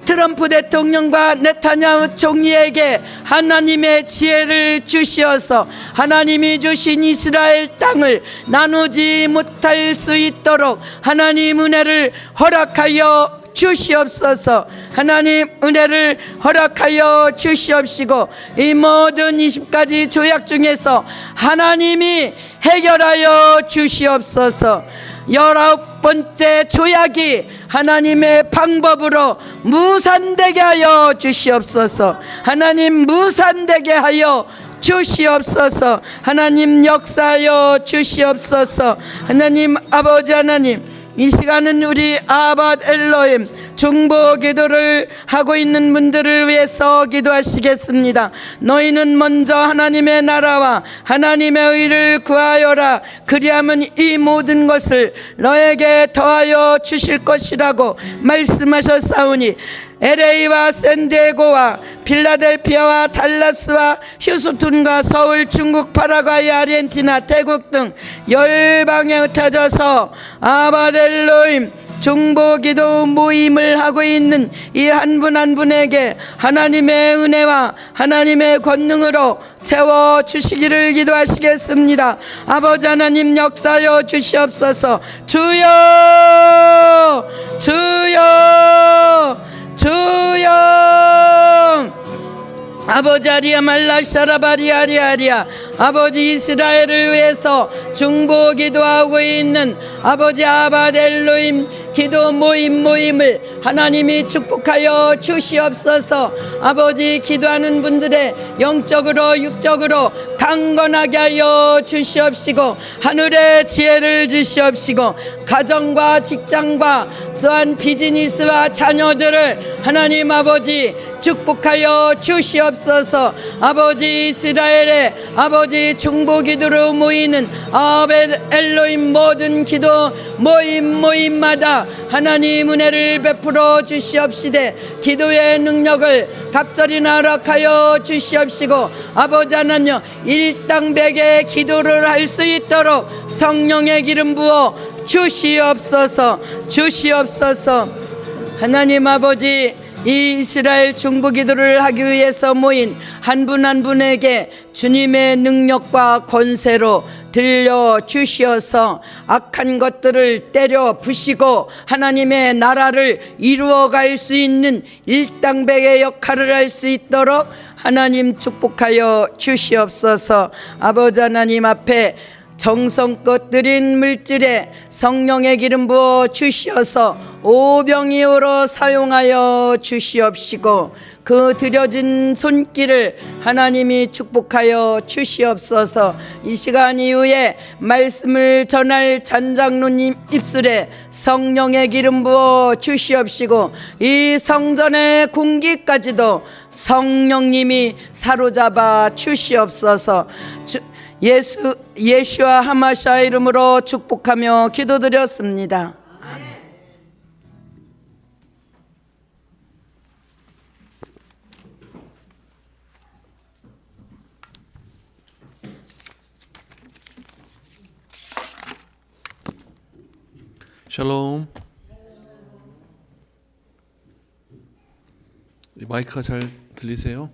트럼프 대통령과 네타냐후 총리에게 하나님의 지혜를 주시어서 하나님이 주신 이스라엘 땅을 나누지 못할 수 있도록 하나님 은혜를 허락하여 주시옵소서. 하나님 은혜를 허락하여 주시옵시고, 이 모든 20가지 조약 중에서 하나님이 해결하여 주시옵소서. 19번째 조약이 하나님의 방법으로 무산되게 하여 주시옵소서. 하나님, 무산되게 하여 주시옵소서. 하나님, 역사하여 주시옵소서. 하나님 아버지 하나님, 이 시간은 우리 아밧 엘로힘 중보 기도를 하고 있는 분들을 위해서 기도하시겠습니다. 너희는 먼저 하나님의 나라와 하나님의 의를 구하여라. 그리하면 이 모든 것을 너에게 더하여 주실 것이라고 말씀하셨사오니, LA와 샌디에고와 필라델피아와 달라스와 휴스턴과 서울, 중국, 파라과이, 아르헨티나, 태국 등 열방에 흩어져서 아밧 엘로힘 중보기도 모임을 하고 있는 이 한 분 한 분에게 하나님의 은혜와 하나님의 권능으로 채워주시기를 기도하시겠습니다. 아버지 하나님, 역사하여 주시옵소서. 주여, 주여, 주여. 아버지 아리아 말라샤라바리아리아리아, 아버지 이스라엘을 위해서 중보 기도하고 있는 아버지 아밧 엘로힘 기도 모임을 하나님이 축복하여 주시옵소서. 아버지, 기도하는 분들의 영적으로 육적으로 강건하게 하여 주시옵시고, 하늘의 지혜를 주시옵시고, 가정과 직장과 또한 비즈니스와 자녀들을 하나님 아버지 축복하여 주시옵소서. 아버지, 이스라엘의 아버지 중보 기도로 모이는 아벳 엘로힘 모든 기도 모임마다 하나님 은혜를 베풀어 주시옵시되, 기도의 능력을 갑절이 허락하여 주시옵시고, 아버지 하나님, 일당백의 기도를 할 수 있도록 성령의 기름 부어 주시옵소서. 하나님 아버지, 이 이스라엘 중보 기도를 하기 위해서 모인 한 분 한 분에게 주님의 능력과 권세로 들려 주시어서 악한 것들을 때려 부시고 하나님의 나라를 이루어갈 수 있는 일당백의 역할을 할 수 있도록 하나님 축복하여 주시옵소서. 아버지 하나님 앞에 정성껏 드린 물질에 성령의 기름 부어 주시어서 오병이어로 사용하여 주시옵시고, 그 드려진 손길을 하나님이 축복하여 주시옵소서. 이 시간 이후에 말씀을 전할 잔장로님 입술에 성령의 기름 부어 주시옵시고, 이 성전의 공기까지도 성령님이 사로잡아 주시옵소서. 예수와 하마샤 이름으로 축복하며 기도드렸습니다. 아멘. 샬롬. 마이크가 잘 들리세요?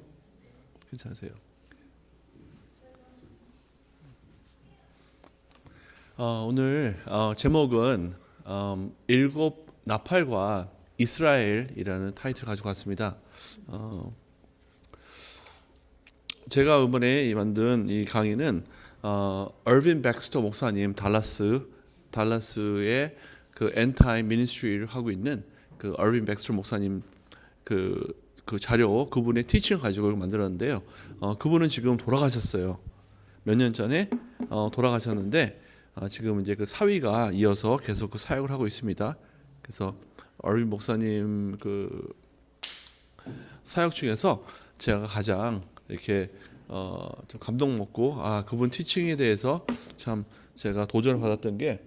괜찮으세요? 오늘 제목은 일곱 나팔과 이스라엘이라는 타이틀을 가지고 왔습니다. 제가 이번에 만든 이 강의는 얼빈 백스터 목사님 달라스의 그 엔타임 미니스트리를 하고 있는 그 얼빈 백스터 목사님 그 자료 그분의 티칭을 가지고 만들었는데요. 그분은 지금 돌아가셨어요. 몇 년 전에 돌아가셨는데 지금 이제 그 사위가 이어서 계속 그 사역을 하고 있습니다. 그래서 얼빈 목사님 그 사역 중에서 제가 가장 이렇게 좀 감동 먹고 그분 티칭에 대해서 참 제가 도전을 받았던 게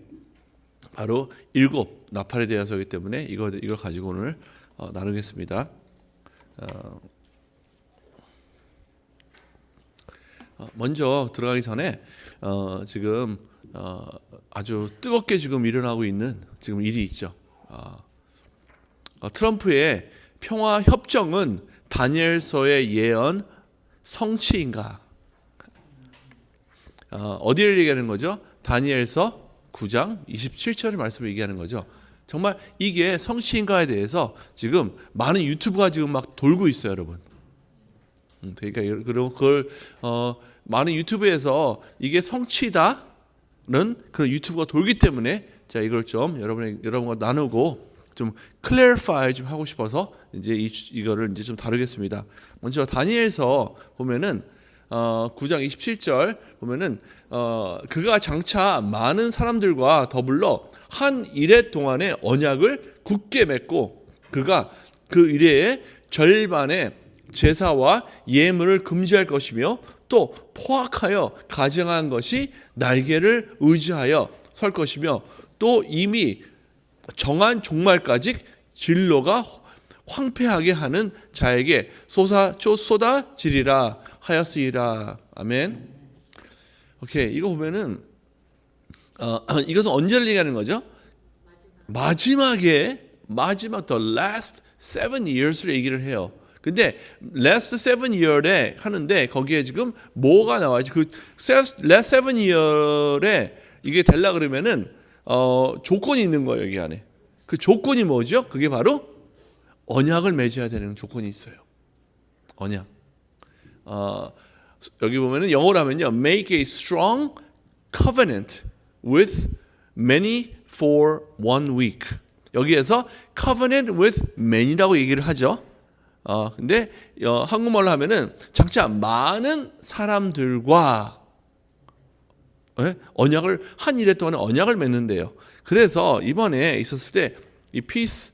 바로 일곱 나팔에 대해서이기 때문에 이걸 가지고 오늘 나누겠습니다. 먼저 들어가기 전에 지금 아주 뜨겁게 지금 일어나고 있는 지금 일이 있죠. 트럼프의 평화 협정은 다니엘서의 예언 성취인가? 어디를 얘기하는 거죠? 다니엘서 9장 27절의 말씀을 얘기하는 거죠. 정말 이게 성취인가에 대해서 지금 많은 유튜브가 지금 막 돌고 있어요, 여러분. 그러니까 그리고 그걸 많은 유튜브에서 이게 성취다는 그런 유튜브가 돌기 때문에 제가 이걸 좀 여러분과 나누고 좀 클래리파이 좀 하고 싶어서 이제 이거를 이제 좀 다루겠습니다. 먼저 다니엘서 보면은 9장 27절 보면은 그가 장차 많은 사람들과 더불어 한 이레 동안의 언약을 굳게 맺고 그가 그 이레의 절반의 제사와 예물을 금지할 것이며 또 포악하여 가증한 것이 날개를 의지하여 설 것이며 또 이미 정한 종말까지 진로가 황폐하게 하는 자에게 쏟아지리라 하였으리라. 아멘. 오케이, 이거 보면은 이것은 언제를 얘기하는 거죠? 마지막 the last 7 years를 얘기를 해요. 근데 last 7 year에 하는데 거기에 지금 뭐가 나와야지? 그 last 7 year에 이게 되려 그러면은 조건이 있는 거예요, 여기 안에. 그 조건이 뭐죠? 그게 바로 언약을 맺어야 되는 조건이 있어요. 언약. 여기 보면은 영어로 하면요, make a strong covenant with many for 1 week. 여기에서 covenant with many라고 얘기를 하죠. 근데 한국말로 하면은 장차 많은 사람들과 언약을 한 일에 동안 언약을 맺는데요. 그래서 이번에 있었을 때 이 Peace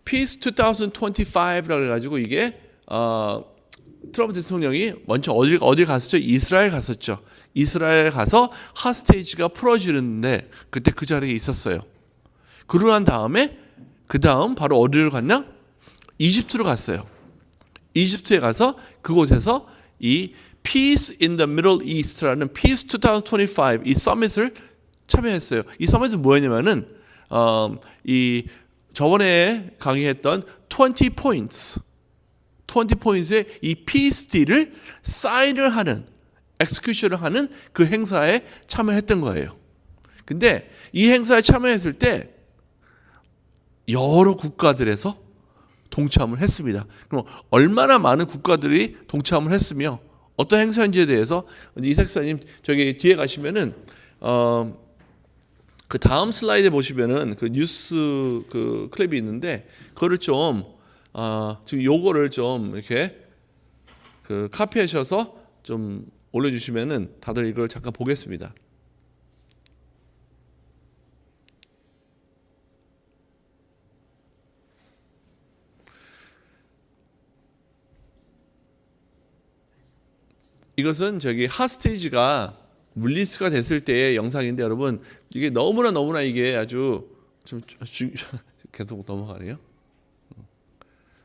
2025라고 해가지고 이게 트럼프 대통령이 먼저 어딜 갔었죠? 이스라엘 갔었죠. 이스라엘 가서 하스테이지가 풀어지는데 그때 그 자리에 있었어요. 그러고 난 다음에 그 다음 바로 어디를 갔나? 이집트로 갔어요. 이집트에 가서 그곳에서 이 Peace in the Middle East라는 Peace 2025 이 서밋을 참여했어요. 이 서밋은 뭐였냐면은 이 저번에 강의했던 20 points의 이 Peace Deal을 사인을 하는 execution을 하는 그 행사에 참여했던 거예요. 근데 이 행사에 참여했을 때 여러 국가들에서 동참을 했습니다. 그럼 얼마나 많은 국가들이 동참을 했으며 어떤 행사인지에 대해서 이 석사님 저기 뒤에 가시면은 그 다음 슬라이드에 보시면은 그 뉴스 그 클립이 있는데 그거를 좀 지금 요거를 좀 이렇게 그 카피하셔서 좀 올려주시면은 다들 이걸 잠깐 보겠습니다. 이것은 저기 하스테이지가 물리스가 됐을 때의 영상인데 여러분 이게 너무나 이게 아주 좀 계속 넘어가네요.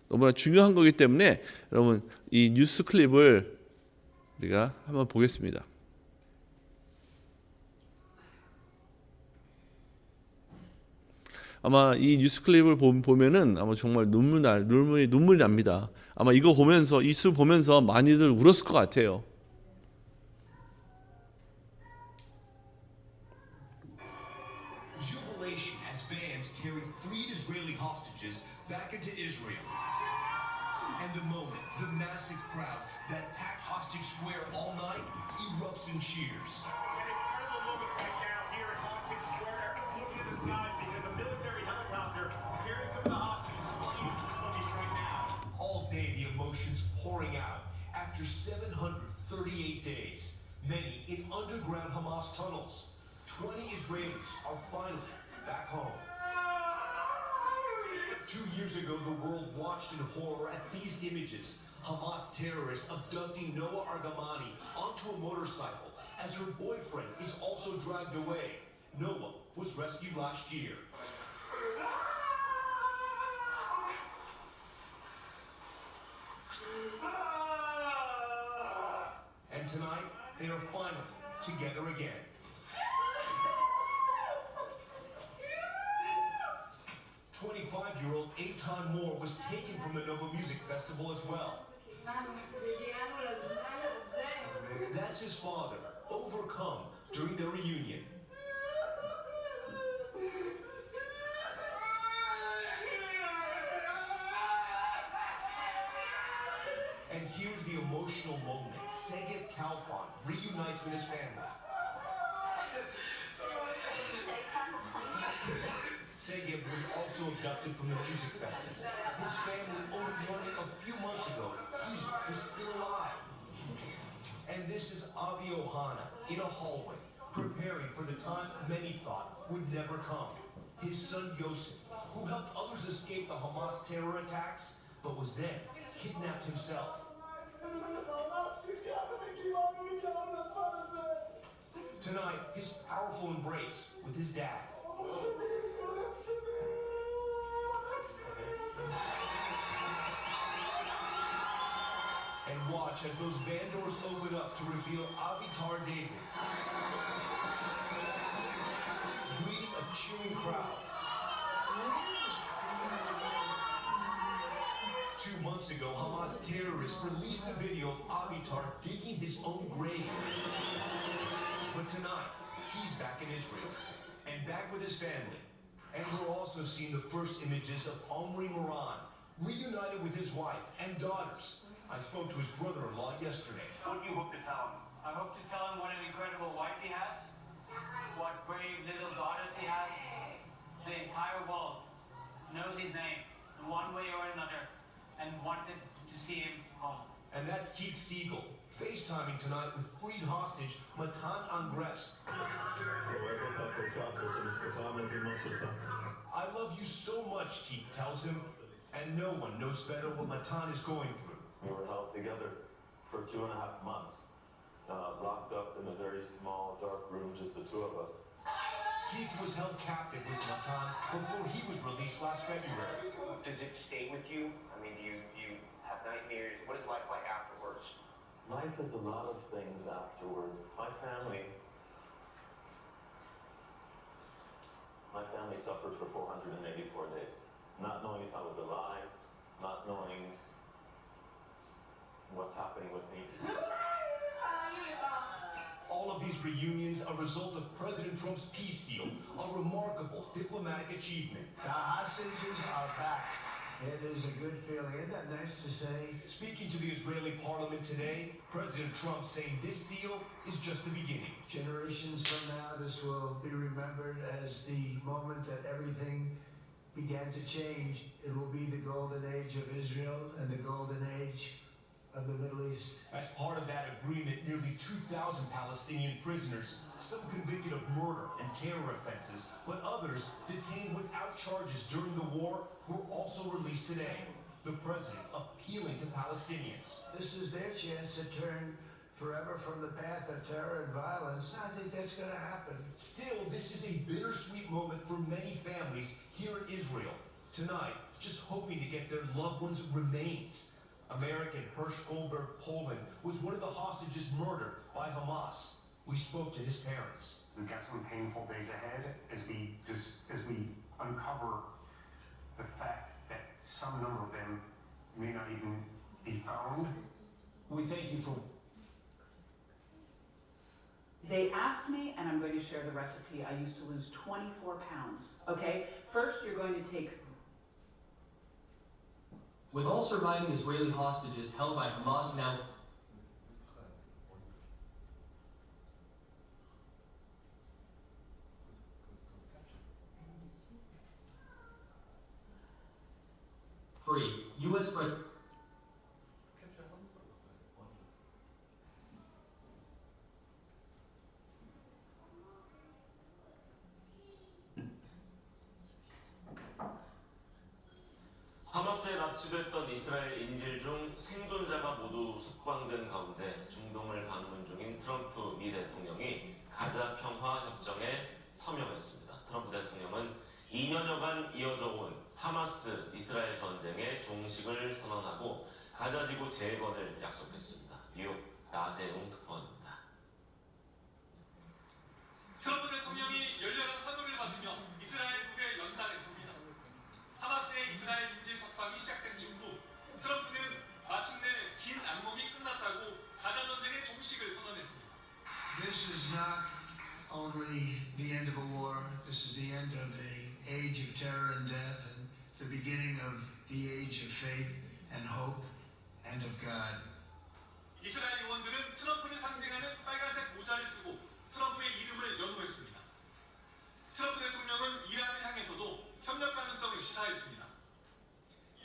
너무나 중요한 거기 때문에 여러분 이 뉴스 클립을 우리가 한번 보겠습니다. 아마 이 뉴스 클립을 보면은 아마 정말 눈물이 납니다. 아마 이거 보면서 이 수 보면서 많이들 울었을 것 같아요. 주시옵소서. Israeli hostages back into Israel. And the moment, the massive crowd that packed Hostage Square all night erupts in cheers. An incredible moment right now here at Hostage Square. Looking at the skies because a military helicopter carrying some of the hostages flying into the footage right now. All day, the emotions pouring out. After 738 days, many in underground Hamas tunnels, 20 Israelis are finally back home. 2 years ago, the world watched in horror at these images. Hamas terrorists abducting Noah Argamani onto a motorcycle as her boyfriend is also dragged away. Noah was rescued last year. And tonight, they are finally together again. 25-year-old Eitan Moore was taken from the Nova Music Festival as well. That's his father, overcome during their reunion. And here's the emotional moment. Segev Kalfan reunites with his family. Segev was also abducted from the music festival. His family only learning a few months ago he was still alive. And this is Avi Ohana in a hallway, preparing for the time many thought would never come. His son Yosef, who helped others escape the Hamas terror attacks, but was then kidnapped himself. Tonight, his powerful embrace with his dad. And watch as those van doors open up to reveal Avitar David, greeting a cheering crowd. 2 months ago, Hamas terrorists released a video of Avitar digging his own grave. But tonight, he's back in Israel and back with his family. And we're also seeing the first images of Omri Moran, reunited with his wife and daughters. I spoke to his brother-in-law yesterday. What do you hope to tell him? I hope to tell him what an incredible wife he has, what brave little daughters he has. The entire world knows his name in one way or another and wanted to see him home. And that's Keith Siegel, FaceTiming tonight with freed hostage Matan Angres. I love you so much, Keith tells him, and no one knows better what Matan is going through. We were held together for 2.5 months, locked up in a very small, dark room, just the two of us. Keith was held captive with Matan before he was released last February. Does it stay with you? I mean, do you have nightmares? What is life like afterwards? Life is a lot of things afterwards. My family suffered for 484 days, not knowing if I was alive, not knowing what's happening with me. All of these reunions are a result of President Trump's peace deal, a remarkable diplomatic achievement. The hostages are back. It is a good feeling. Isn't that nice to say? Speaking to the Israeli parliament today, President Trump saying this deal is just the beginning. Generations from now, this will be remembered as the moment that everything began to change. It will be the golden age of Israel and the golden age of the Middle East. As part of that agreement, nearly 2,000 Palestinian prisoners, some convicted of murder and terror offenses, but others detained without charges during the war, were also released today. The president appealing to Palestinians. This is their chance to turn forever from the path of terror and violence. I think that's going to happen. Still, this is a bittersweet moment for many families here in Israel. Tonight, just hoping to get their loved ones' remains. American Hirsch Goldberg Poland was one of the hostages murdered by Hamas. We spoke to his parents. We've got some painful days ahead as we uncover the fact that some number of them may not even be found. We thank you for... They asked me, and I'm going to share the recipe. I used to lose 24 pounds. Okay, first you're going to take With all surviving Israeli hostages held by Hamas now free, U.S. President 하마스에 납치됐던 이스라엘 인질 중 생존자가 모두 석방된 가운데 중동을 방문 중인 트럼프 미 대통령이 가자 평화 협정에 서명했습니다. 트럼프 대통령은 2년여간 이어져 온 하마스 이스라엘 전쟁의 종식을 선언하고 가자 지구 재건을 약속했습니다. 뉴욕 나세웅 특파원입니다. 트럼프 대통령이 열렬한 환호를 받으며 이스라엘 무대 연단에 섭니다. 하마스의 이스라엘 인질 석방이 시작된 직후 트럼프는 마침내 긴 악몽이 끝났다고 가자 전쟁의 종식을 선언했습니다. This is not only the end of a war, this is the end of an age of terror and death and the beginning of the age of faith and hope and of God. 이스라엘 의원들은 트럼프를 상징하는 빨간색 모자를 쓰고 트럼프의 이름을 연호했습니다. 트럼프 대통령은 이란을 향해서도 협력 가능성을 시사했습니다.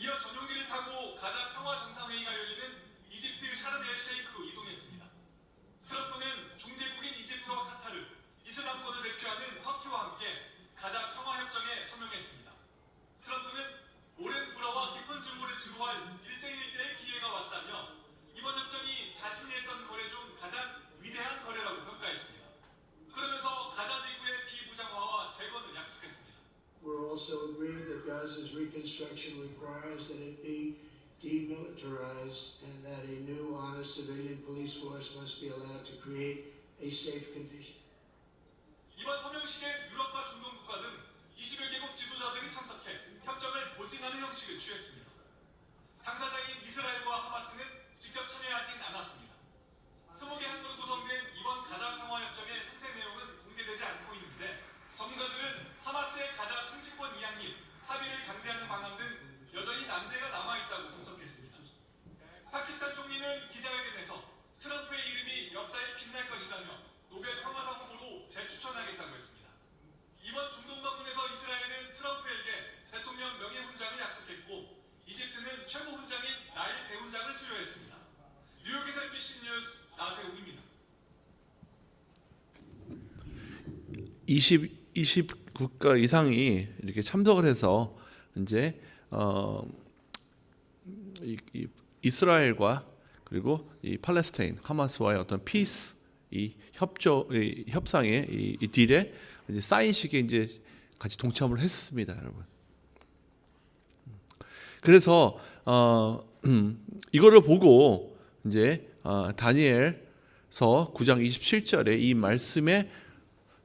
이어 전용기를 타고 가자 평화 정상회의가 열리는 이집트 샤르멜 셰이크로 이동했습니다. 트럼프는 중재국인 이집트와 카타르, 이슬람권을 대표하는 터키와 함께 가자 평화 협정에 서명했습니다. 트럼프는 오랜 불화와 깊은 증오를 주로할 일생일대의 기회가 왔다며 이번 협정이 자신이 했던 거래 중 가장 위대한 거래라고 평가했습니다. 그러면서 가자 지구의 비무장화와 재건을 약속했습니다. We're also agreed that Gaza's reconstruction requires that it be demilitarized and that a new honest civilian police force must be allowed to create a safe condition. 이번 서명식에 유럽과 중동 국가 등 20여 개국 지도자들이 참석해 협정을 보증하는 형식을 취했습니다. 당사자인 이스라엘과 하마스는 직접 참여하진 않았습니다. 20개 항으로 구성된 이번 가자 평화 협정의 상세 내용은 공개되지 않고 있는데 전문가들은 하마스의 가자 통치권 이양 및 합의를 강제하는 방안 등 여전히 난제가 남아있다고 분석했습니다. 파키스탄 총리는 기자회견에서 트럼프의 이름이 역사에 빛날 것이라며 노벨 평화상 후보로 재추천하겠다고 했습니다. 이번 중동 방문에서 이스라엘은 트럼프에게 대통령 명예훈장을 약속했고 이집트는 최고 훈장인 나일 대훈장을 수여했습니다. 뉴욕에서 MBC 뉴스 나세웅입니다. 20 국가 이상이 이렇게 참석을 해서 이제 이스라엘과 그리고 이 팔레스타인 하마스와의 어떤 피스 이 협상의 이 딜에 이제 사인식에 이제 같이 동참을 했습니다, 여러분. 그래서 이거를 보고 이제 다니엘서 9장 27절에 이 말씀의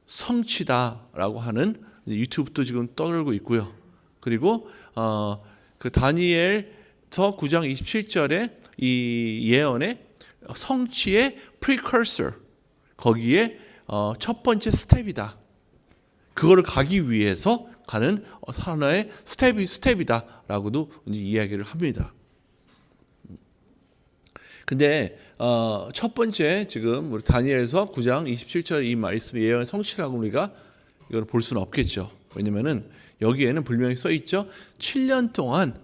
성취다라고 하는 유튜브도 지금 떠들고 있고요. 그리고 그 다니엘서 9장 27절에 이 예언의 성취의 precursor 거기에 첫 번째 스텝이다. 그거를 가기 위해서 가는 하나의 스텝이다라고도 이제 이야기를 합니다. 근데 첫 번째 지금 우리 다니엘서 9장 27절 이 말씀 예언의 성취라고 우리가 이걸 볼 수는 없겠죠. 왜냐면은 여기에는 분명히 써 있죠. 7년 동안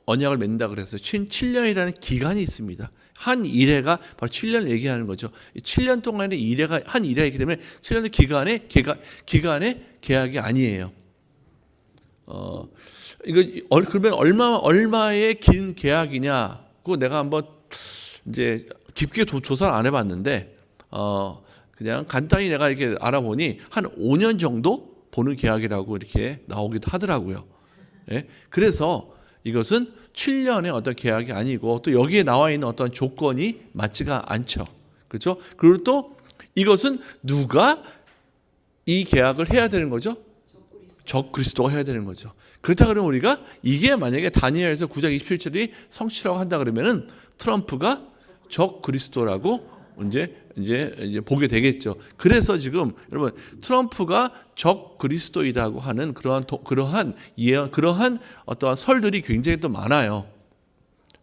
언약을 맺는다 그랬어요. 7년이라는 기간이 있습니다. 한 이래가 바로 7년을 얘기하는 거죠. 7년 동안의 이래가 한 이래가 있기 때문에 7년의 기간의 계약이 아니에요. 이거 그러면 얼마의 긴 계약이냐? 그거 내가 한번 이제 깊게 조사를 안 해봤는데 그냥 간단히 내가 이렇게 알아보니 한 5년 정도 보는 계약이라고 이렇게 나오기도 하더라고요. 예? 그래서 이것은 7년의 어떤 계약이 아니고 또 여기에 나와 있는 어떤 조건이 맞지가 않죠. 그렇죠? 그리고 또 이것은 누가 이 계약을 해야 되는 거죠? 적 그리스도가 해야 되는 거죠. 그렇다 그러면 우리가 이게 만약에 다니엘서 9장 27절이 성취라고 한다 그러면은 트럼프가 적 그리스도라고 이제 이제 보게 되겠죠. 그래서 지금 여러분 트럼프가 적 그리스도이라고 하는 그러한 어떠한 설들이 굉장히 또 많아요.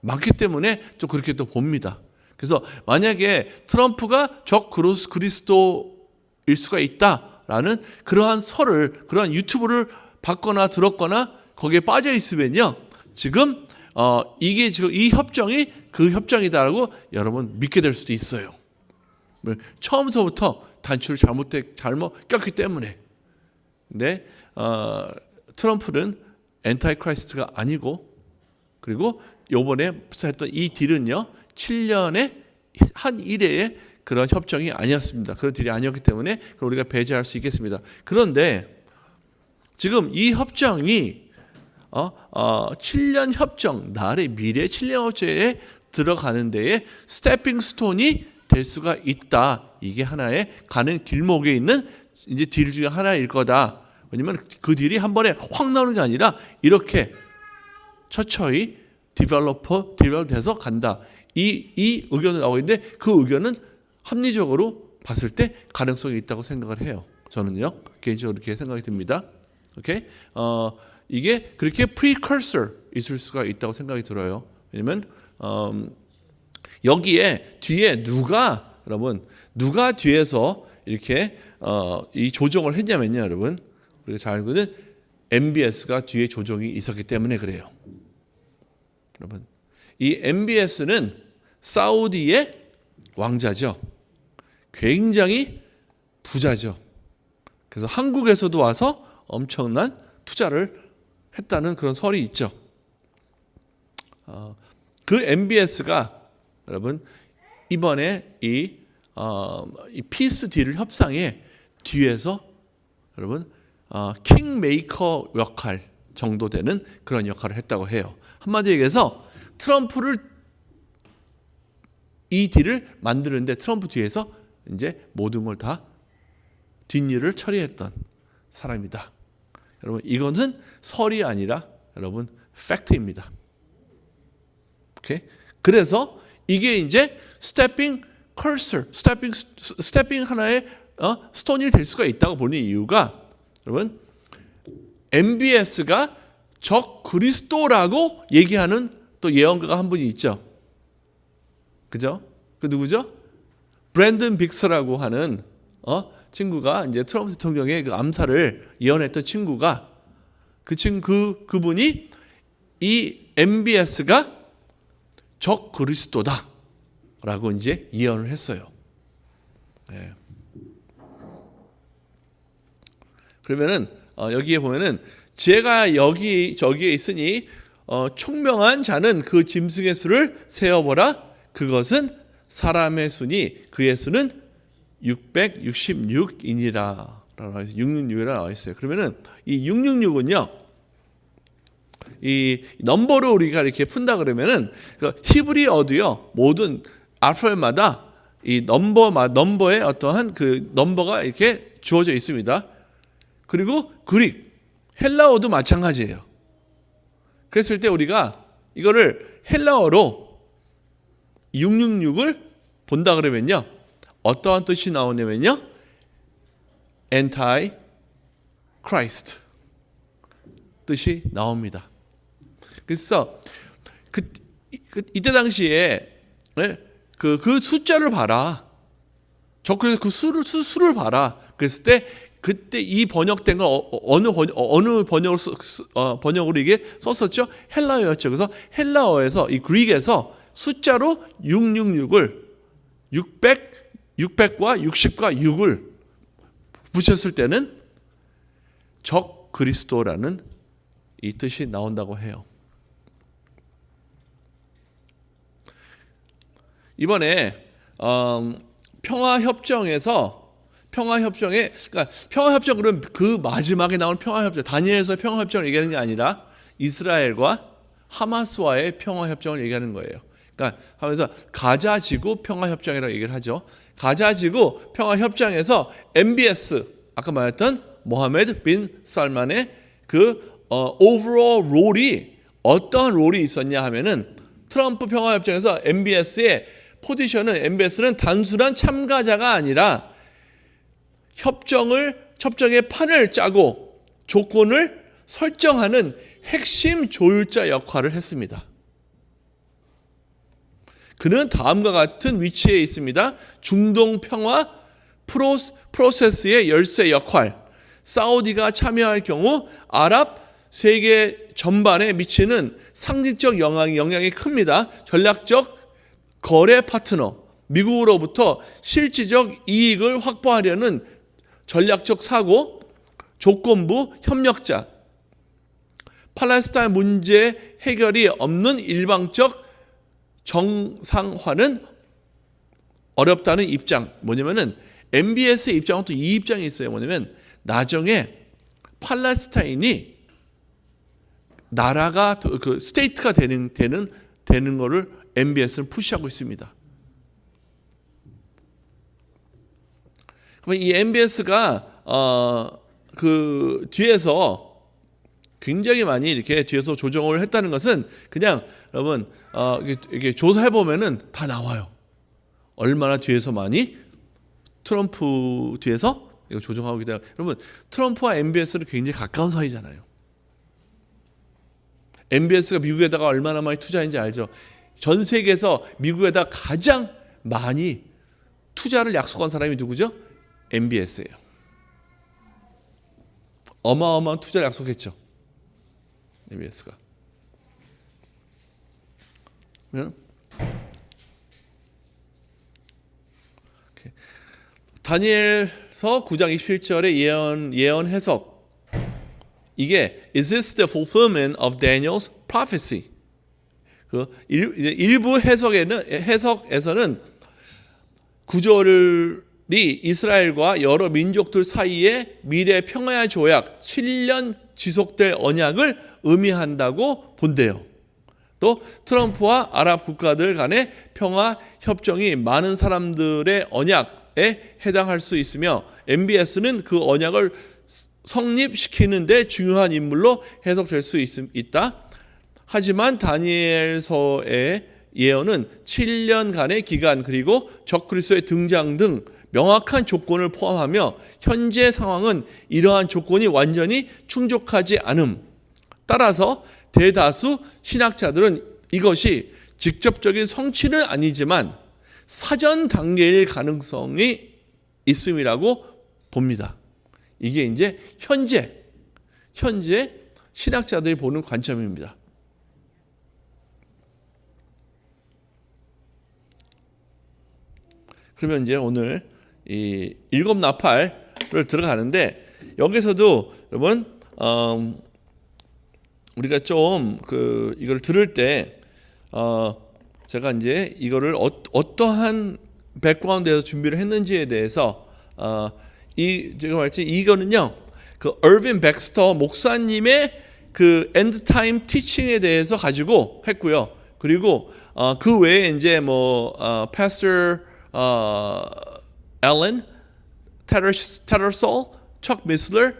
많기 때문에 또 그렇게 또 봅니다. 그래서 만약에 트럼프가 적 그리스도일 수가 있다라는 그러한 설을, 그러한 유튜브를 봤거나 들었거나 거기에 빠져 있으면요, 지금 이게 지금 이 협정이 그 협정이다라고 여러분 믿게 될 수도 있어요. 처음서부터 단추를 잘못 꼈기 때문에. 근데 트럼프는 엔타이크라이스트가 아니고, 그리고 요번에 했던 이 딜은요 7년에 한 1회의 그런 협정이 아니었습니다. 그런 딜이 아니었기 때문에 그걸 우리가 배제할 수 있겠습니다. 그런데 지금 이 협정이 7년 협정, 나의 미래 7년 협정에 들어가는 데에 스태핑 스톤이 될 수가 있다. 이게 하나의 가는 길목에 있는 이제 딜 중에 하나일 거다. 왜냐면 그 딜이 한 번에 확 나오는 게 아니라 이렇게 처처히 디벨롭돼서 간다. 이 의견을 나오고 있는데 그 의견은 합리적으로 봤을 때 가능성이 있다고 생각을 해요. 저는요. 개인적으로 그렇게 생각이 듭니다. 오케이? 이게 그렇게 precursor 있을 수가 있다고 생각이 들어요. 왜냐면 여기에 뒤에 누가 뒤에서 이렇게 이 조정을 했냐면요, 여러분. 우리가 잘 알고 있는 MBS가 뒤에 조정이 있었기 때문에 그래요. 여러분, 이 MBS는 사우디의 왕자죠. 굉장히 부자죠. 그래서 한국에서도 와서 엄청난 투자를 했다는 그런 설이 있죠. 그 MBS가 여러분 이번에 이 피스 딜 협상의 뒤에서 여러분 킹메이커 역할 정도 되는 그런 역할을 했다고 해요. 한마디로 얘기해서 트럼프를 이 딜을 만드는데 트럼프 뒤에서 이제 모든 걸 다 뒷일을 처리했던 사람이다. 여러분 이것은 설이 아니라 여러분 팩트입니다. 오케이? 그래서 이게 이제 스태핑 하나의 스톤이 될 수가 있다고 보는 이유가 여러분 MBS가 적 그리스도라고 얘기하는 또 예언가가 한 분이 있죠. 그죠? 그 누구죠? 브랜든 빅스라고 하는 친구가 이제 트럼프 대통령의 그 암살을 예언했던 친구가 그분이 이 MBS가 적 그리스도다라고 이제 예언을 했어요. 네. 그러면은 여기에 보면은 제가 저기에 있으니 총명한 자는 그 짐승의 수를 세어보라. 그것은 사람의 수니 그의 수는 666이니라. 666이라 나와 있어요. 그러면은 이 666은요, 이 넘버로 우리가 이렇게 푼다 그러면은 그 히브리어도요 모든 알파벳마다 이 넘버의 어떠한 그 넘버가 이렇게 주어져 있습니다. 그리고 그릭, 헬라어도 마찬가지예요. 그랬을 때 우리가 이거를 헬라어로 666을 본다 그러면요 어떠한 뜻이 나오냐면요 anti Christ 뜻이 나옵니다. 그래서 이때 당시에 그 숫자를 봐라. 그래서 그 수를 봐라. 그랬을 때 그때 이 번역된 건 어느 번역으로 이게 썼었죠? 헬라어였죠. 그래서 헬라어에서 이 그릭에서 숫자로 666을 600과 60과 6을 붙였을 때는 적 그리스도라는 이 뜻이 나온다고 해요. 이번에 그러니까 평화협정은 그 마지막에 나온 평화협정, 다니엘서 평화협정을 얘기하는 게 아니라 이스라엘과 하마스와의 평화협정을 얘기하는 거예요. 그러니까 하면서 가자지구 평화협정이라고 얘기를 하죠. 가자지구 평화협정에서 MBS 아까 말했던 모하메드 빈 살만의 그 overall 롤이 어떠한 롤이 있었냐 하면은 트럼프 평화협정에서 MBS의 포지션은 MBS는 단순한 참가자가 아니라 협정의 판을 짜고 조건을 설정하는 핵심 조율자 역할을 했습니다. 그는 다음과 같은 위치에 있습니다. 중동 평화 프로세스의 열쇠 역할, 사우디가 참여할 경우 아랍 세계 전반에 미치는 상징적 영향이 큽니다. 전략적 거래 파트너, 미국으로부터 실질적 이익을 확보하려는 전략적 사고, 조건부 협력자, 팔레스타인 문제 해결이 없는 일방적 정상화는 어렵다는 입장. 뭐냐면은 MBS의 입장은 또 이 입장이 있어요. 뭐냐면 나중에 팔레스타인이 나라가 그 스테이트가 되는 거를 MBS는 푸시하고 있습니다. 그러면 이 MBS가 그 뒤에서 굉장히 많이 이렇게 뒤에서 조정을 했다는 것은 그냥 여러분 이게 조사해 보면은 다 나와요. 얼마나 뒤에서 많이 트럼프 뒤에서 이거 조정하고 있다. 여러분 트럼프와 MBS는 굉장히 가까운 사이잖아요. MBS가 미국에다가 얼마나 많이 투자했는지 알죠? 전 세계에서 미국에다 가장 많이 투자를 약속한 사람이 누구죠? MBS예요. 어마어마한 투자를 약속했죠. MBS가. 다니엘서 9장 27절의 예언 해석. 이게 Is this the fulfillment of Daniel's prophecy? 그 일부 해석에서는 구절이 이스라엘과 여러 민족들 사이에 미래 평화 조약 7년 지속될 언약을 의미한다고 본대요. 또 트럼프와 아랍 국가들 간의 평화 협정이 많은 사람들의 언약에 해당할 수 있으며 MBS는 그 언약을 성립시키는 데 중요한 인물로 해석될 수 있다. 하지만 다니엘서의 예언은 7년간의 기간 그리고 적그리스도의 등장 등 명확한 조건을 포함하며 현재 상황은 이러한 조건이 완전히 충족하지 않음. 따라서 대다수 신학자들은 이것이 직접적인 성취는 아니지만 사전 단계일 가능성이 있음이라고 봅니다. 이게 이제 현재 신학자들이 보는 관점입니다. 그러면 이제 오늘 이 일곱 나팔을 들어가는데 여기서도 여러분 우리가 좀 이걸 들을 때 제가 이제 이거를 어떠한 백그라운드에서 준비를 했는지에 대해서 제가 말했지 이거는요 그 얼빈 백스터 목사님의 그 엔드 타임 티칭에 대해서 가지고 했고요. 그리고 그 외에 이제 파스터 앨런 테러솔, 척 미슬러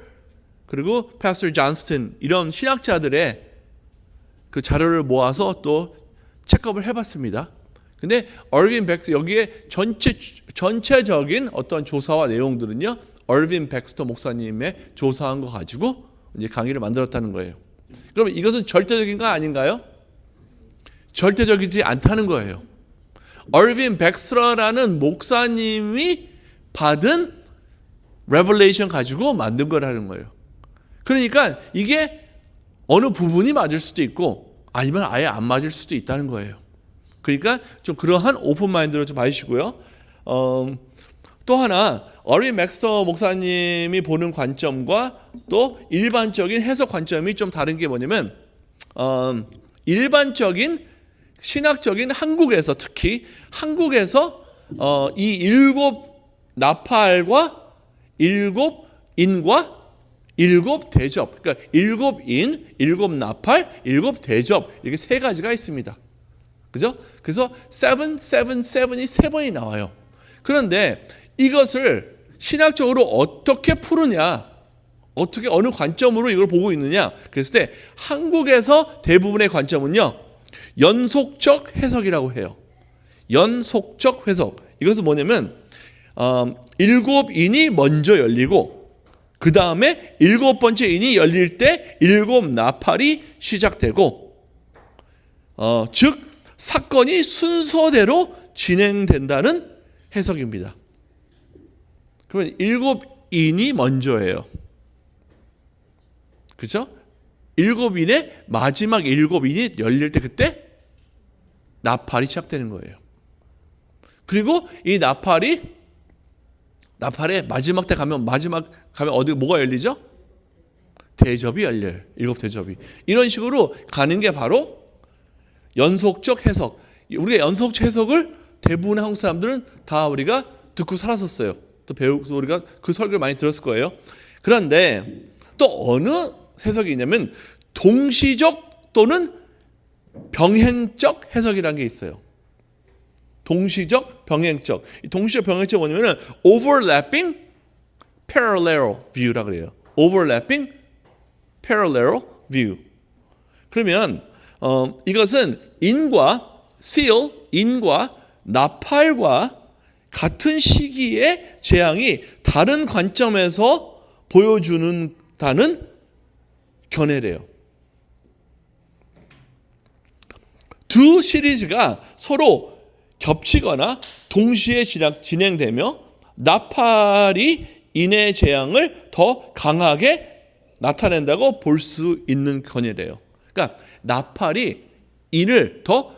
그리고 파스터 존스턴 이런 신학자들의 그 자료를 모아서 또 체크업을 해봤습니다. 근데 얼빈 백스터 여기에 전체적인 어떤 조사와 내용들은요 얼빈 백스터 목사님의 조사한 거 가지고 이제 강의를 만들었다는 거예요. 그러면 이것은 절대적인 거 아닌가요? 절대적이지 않다는 거예요. 얼빈 백스터라는 목사님이 받은 레벨레이션 가지고 만든 거라는 거예요. 그러니까 이게 어느 부분이 맞을 수도 있고 아니면 아예 안 맞을 수도 있다는 거예요. 그러니까 좀 그러한 오픈 마인드로 좀 봐주시고요. 또 하나 얼빈 백스터 목사님이 보는 관점과 또 일반적인 해석 관점이 좀 다른 게 뭐냐면 일반적인 신학적인 한국에서 특히 한국에서 이 일곱 나팔과 일곱 인과 일곱 대접, 그러니까 일곱 인, 일곱 나팔, 일곱 대접 이렇게 세 가지가 있습니다. 그죠? 그래서 777이 세 번이 나와요. 그런데 이것을 신학적으로 어떻게 푸느냐, 어떻게 어느 관점으로 이걸 보고 있느냐 그랬을 때 한국에서 대부분의 관점은요 연속적 해석이라고 해요. 연속적 회석. 이것은 뭐냐면 7인이 먼저 열리고 그 다음에 7번째 인이 열릴 때 7 나팔이 시작되고 즉 사건이 순서대로 진행된다는 해석입니다. 그러면 7인이 먼저예요. 그죠? 7인의 마지막 7인이 열릴 때 그때 나팔이 시작되는 거예요. 그리고 이 나팔의 마지막 때 가면 어디 뭐가 열리죠? 대접이 열려요. 7 대접이. 이런 식으로 가는 게 바로 연속적 해석. 우리가 연속적 해석을 대부분의 한국 사람들은 다 우리가 듣고 살았었어요. 또 배우고 우리가 그 설교를 많이 들었을 거예요. 그런데 또 어느 해석이 있냐면 동시적 또는 병행적 해석이라는 게 있어요. 동시적, 병행적. 이 동시적, 병행적 뭐냐면 overlapping, parallel view라고 그래요. overlapping, parallel view. 그러면 이것은 인과 seal, 인과 나팔과 같은 시기에 재앙이 다른 관점에서 보여주는다는 견해래요. 두 시리즈가 서로 겹치거나 동시에 진행되며 나팔이 인의 재앙을 더 강하게 나타낸다고 볼 수 있는 견해래요. 그러니까 나팔이 인을 더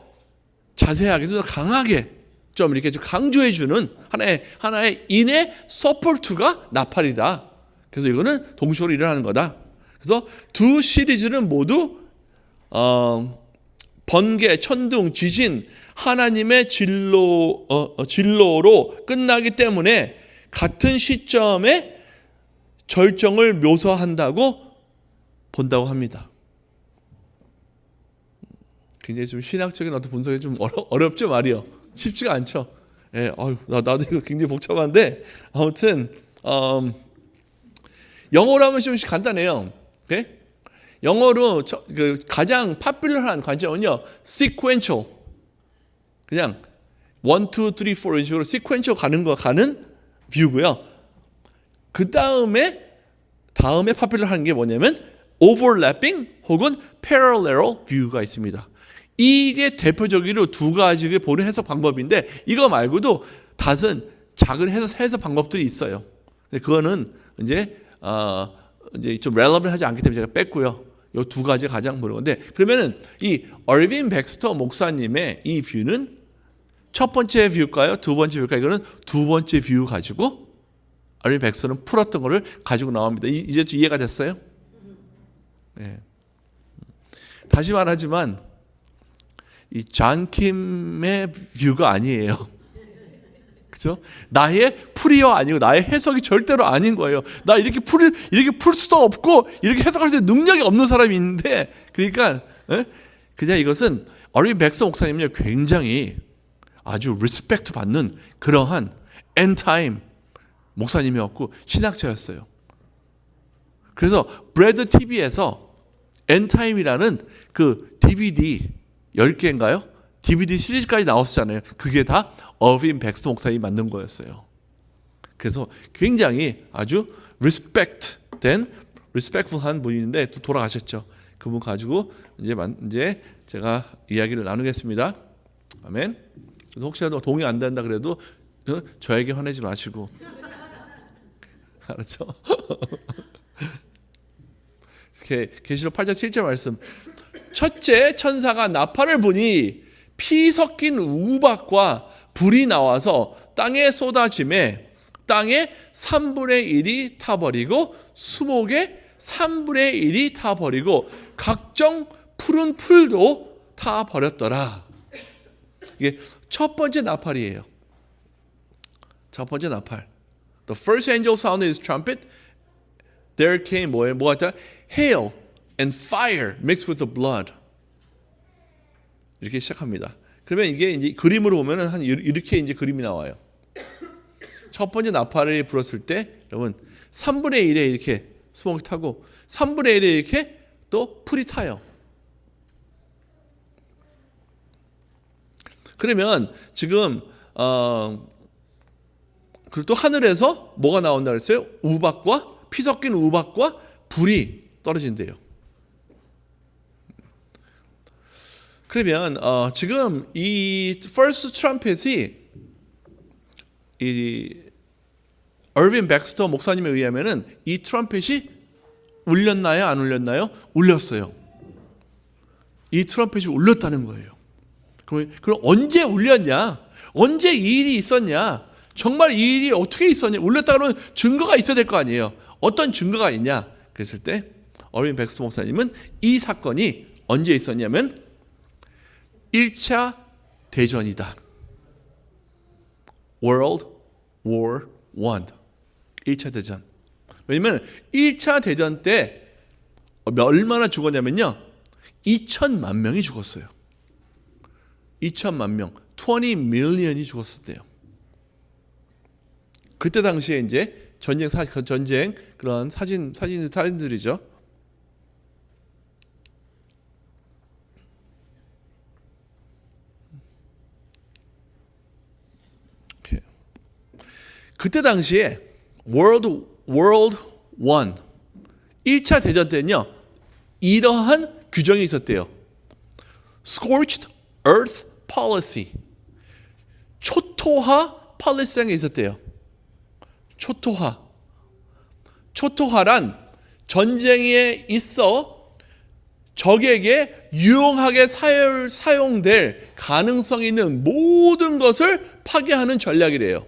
자세하게 더 강하게 좀 이렇게 좀 강조해 주는 하나의 인의 서포트가 나팔이다. 그래서 이거는 동시로 일어나는 거다. 그래서 두 시리즈는 모두 번개, 천둥, 지진, 하나님의 진로로 끝나기 때문에 같은 시점에 절정을 묘사한다고 본다고 합니다. 굉장히 좀 신학적인 어떤 분석이 좀 어렵죠, 말이요. 쉽지가 않죠. 예, 나도 이거 굉장히 복잡한데 아무튼 영어로 하면 좀 간단해요. 오케이? 영어로 가장 파퓰러한 관점은요, sequential. 그냥 1, 2, 3, 4 이런 식으로 sequential 가는 뷰고요. 그 다음에 파퓰러한 게 뭐냐면 overlapping 혹은 parallel view가 있습니다. 이게 대표적으로 두 가지를 보는 해석 방법인데 이거 말고도 다른 작은 해석 방법들이 있어요. 근데 그거는 이제 좀 relevant하지 않기 때문에 제가 뺐고요. 이 두 가지 가장 보는 건데 그러면은 이 얼빈 백스터 목사님의 이 뷰는 첫 번째 뷰일까요? 두 번째 뷰일까요? 이거는 두 번째 뷰 가지고 얼빈 백스터는 풀었던 거를 가지고 나옵니다. 이제 이해가 됐어요? 네. 다시 말하지만 이 존 킴의 뷰가 아니에요. 그죠? 나의 풀이가 아니고 나의 해석이 절대로 아닌 거예요. 나 이렇게 풀 수도 없고 이렇게 해석할 수 있는 능력이 없는 사람이 있는데 그러니까 그냥 이것은 얼빈 백스터 목사님은 굉장히 아주 리스펙트 받는 그러한 엔타임 목사님이었고 신학자였어요. 그래서 브래드 TV에서 엔타임이라는 그 DVD 10개인가요? DVD 시리즈까지 나왔었잖아요. 그게 다 얼빈 백스터 목사님이 만든 거였어요. 그래서 굉장히 아주 리스펙트한 분인데 또 돌아가셨죠. 그분 가지고 이제 제가 이야기를 나누겠습니다. 아멘. 그래서 혹시라도 동의 안 된다 그래도 저에게 화내지 마시고. 알았죠? 계시록 8장 7절 말씀. 첫째 천사가 나팔을 부니 피 섞인 우박과 불이 나와서 땅에 쏟아짐에 땅의 3분의 1이 타버리고 수목의 3분의 1이 타버리고 각종 푸른 풀도 타버렸더라. 이게 첫 번째 나팔이에요. 첫 번째 나팔. The first angel sounded his trumpet. There came 뭐가 있다? Hail and fire mixed with the blood. 이렇게 시작합니다. 그러면 이게 이제 그림으로 보면은 한 이렇게 이제 그림이 나와요. 첫 번째 나팔을 불었을 때 여러분 3분의 1에 이렇게 수목이 타고 3분의 1에 이렇게 또 풀이 타요. 그러면 지금 그리고 또 하늘에서 뭐가 나온다 그랬어요? 우박과 피 섞인 우박과 불이 떨어진대요. 그러면 지금 이 first trumpet이 이 얼빈 백스터 목사님에 의하면은 이 트럼펫이 울렸나요? 안 울렸나요? 울렸어요. 이 트럼펫이 울렸다는 거예요. 그럼 언제 울렸냐? 언제 이 일이 있었냐? 정말 이 일이 어떻게 있었냐? 울렸다 그러면 증거가 있어야 될 거 아니에요. 어떤 증거가 있냐? 그랬을 때 얼빈 백스터 목사님은 이 사건이 언제 있었냐면 1차 대전이다. World War I. 1차 대전. 왜냐면 1차 대전 때 얼마나 죽었냐면요. 2천만 명이 죽었어요. 2천만 명. 20 million이 죽었었대요. 그때 당시에 이제 전쟁 그런 사진들이죠. 그때 당시에 World I 1차 대전 때는요. 이러한 규정이 있었대요. Scorched Earth Policy. 초토화 폴리시라는 게 있었대요. 초토화란 전쟁에 있어 적에게 유용하게 사용될 가능성이 있는 모든 것을 파괴하는 전략이래요.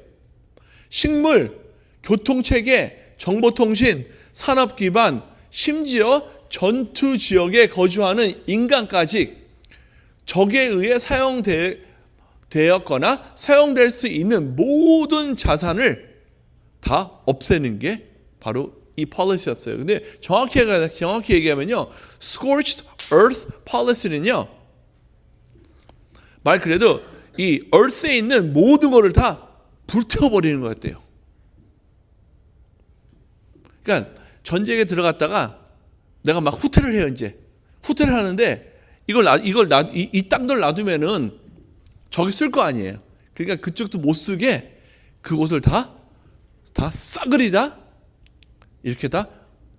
식물, 교통체계, 정보통신, 산업기반, 심지어 전투 지역에 거주하는 인간까지 적에 의해 사용되었거나 사용될 수 있는 모든 자산을 다 없애는 게 바로 이 policy였어요. 근데 정확히 얘기하면요, scorched earth policy는요, 말 그래도 이 earth에 있는 모든 것을 다 불태워버리는 거였대요. 그러니까 전쟁에 들어갔다가 내가 막 후퇴를 해요. 이제 후퇴를 하는데 이 땅들 놔두면은 적이 쓸 거 아니에요. 그러니까 그쪽도 못 쓰게 그곳을 다 싸그리 다 이렇게 다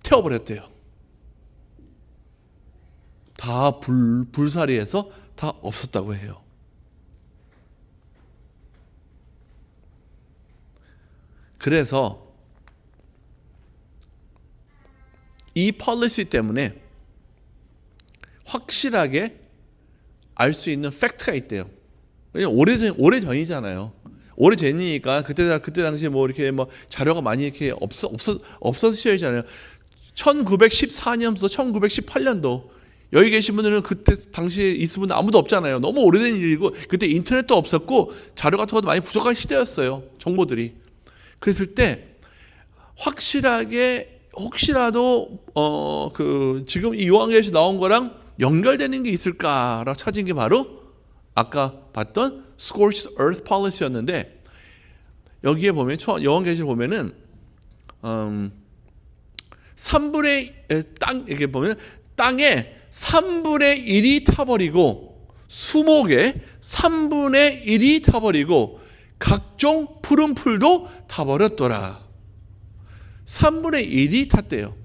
태워버렸대요. 다 불살이해서 다 없었다고 해요. 그래서 이 폴리시 때문에 확실하게 알 수 있는 팩트가 있대요. 왜냐면 오래전이잖아요. 오래전이니까 그때 당시에 뭐 이렇게 뭐 자료가 많이 이렇게 없었어야잖아요. 1914년부터 1918년도 여기 계신 분들은 그때 당시에 있은 분들 아무도 없잖아요. 너무 오래된 일이고 그때 인터넷도 없었고 자료 같은 것도 많이 부족한 시대였어요. 정보들이. 그랬을 때 확실하게 혹시라도 지금 이 요한계시록 나온 거랑 연결되는 게 있을까라고 찾은 게 바로 아까 봤던 Scorched Earth Policy였는데, 여기에 보면 요한계시록 보면은 3분의 이렇게 보면 땅에 3분의 1이 타버리고 수목에 3분의 1이 타버리고 각종 푸른 풀도 타버렸더라. 3분의 1이 탔대요.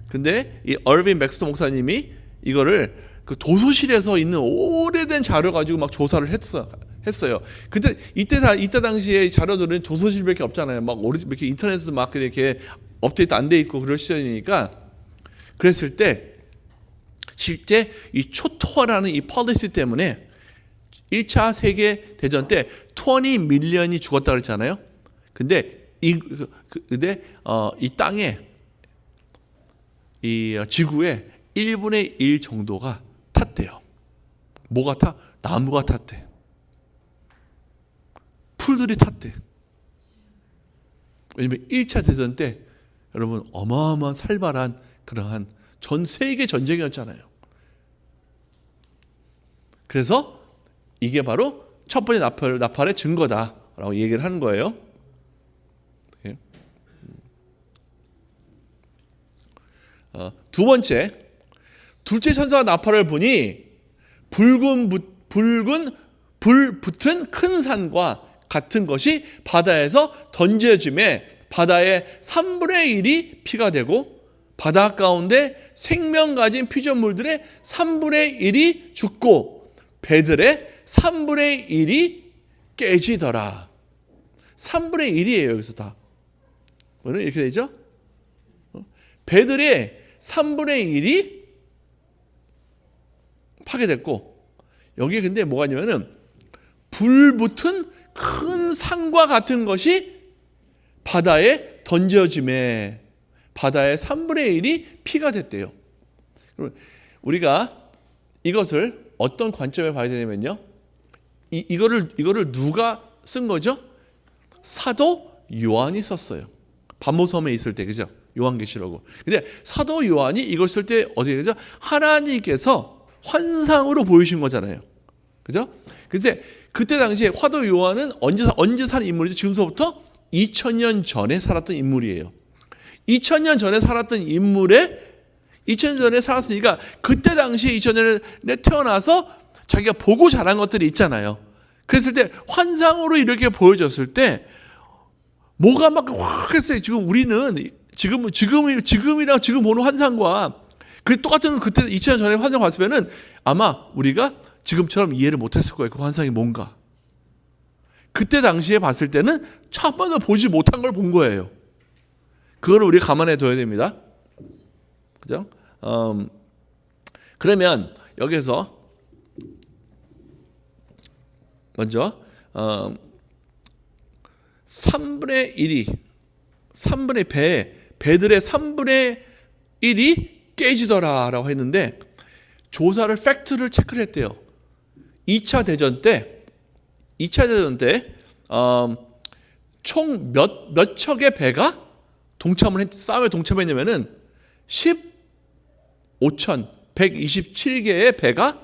근데 이 얼빈 맥스터 목사님이 이거를 그 도서실에서 있는 오래된 자료 가지고 막 조사를 했어요. 근데 이때 당시에 자료들은 도서실밖에 없잖아요. 막 이렇게 인터넷에도 막 이렇게 업데이트 안 돼 있고 그럴 시절이니까. 그랬을 때 실제 이 초토화라는 이 폴리시 때문에 1차 세계 대전 때 20 밀리언이 죽었다 그랬잖아요. 근데 이 땅에 이 지구에 1분의 1 정도가 탔대요. 뭐가 타? 나무가 탔대. 풀들이 탔대. 왜냐면 1차 대전 때 여러분 어마어마한 살벌한 그러한 전 세계 전쟁이었잖아요. 그래서 이게 바로 첫 번째 나팔의 증거다라고 얘기를 하는 거예요. 두 번째, 둘째 천사가 나팔을 부니 붉은 불 붙은 큰 산과 같은 것이 바다에서 던져짐에 바다의 3분의 1이 피가 되고 바다 가운데 생명 가진 피조물들의 3분의 1이 죽고 배들의 3분의 1이 깨지더라. 3분의 1이에요. 여기서 다. 이렇게 되죠? 배들의 3분의 1이 파괴됐고 여기에 근데 뭐가 있냐면은 불 붙은 큰 산과 같은 것이 바다에 던져짐에 바다의 3분의 1이 피가 됐대요. 우리가 이것을 어떤 관점에 봐야 되냐면요. 이거를 누가 쓴 거죠? 사도 요한이 썼어요. 반모섬에 있을 때, 그죠? 요한계시록을. 근데 사도 요한이 이걸 쓸 때 어디에 되죠? 하나님께서 환상으로 보이신 거잖아요. 그죠? 근데 그때 당시에 사도 요한은 언제 산 인물이죠? 지금서부터 2000년 전에 살았던 인물이에요. 2000년 전에 살았던 인물에 2000년 전에 살았으니까 그때 당시에 2000년에 태어나서 자기가 보고 자란 것들이 있잖아요. 그랬을 때 환상으로 이렇게 보여졌을 때 뭐가 막 확 했어요. 지금 우리는 지금이랑 지금 보는 환상과 그 똑같은 그때 2000년 전에 환상 봤으면은 아마 우리가 지금처럼 이해를 못했을 거예요. 그 환상이 뭔가. 그때 당시에 봤을 때는 한 번도 보지 못한 걸 본 거예요. 그거를 우리 감안해 둬야 됩니다. 그죠? 그러면 여기서 먼저 3분의 1이 3분의 배들의 3분의 1이 깨지더라라고 했는데 조사를 팩트를 체크를 했대요. 2차 대전 때 총 몇 척의 배가 싸움에 동참했냐면은 15,127개의 배가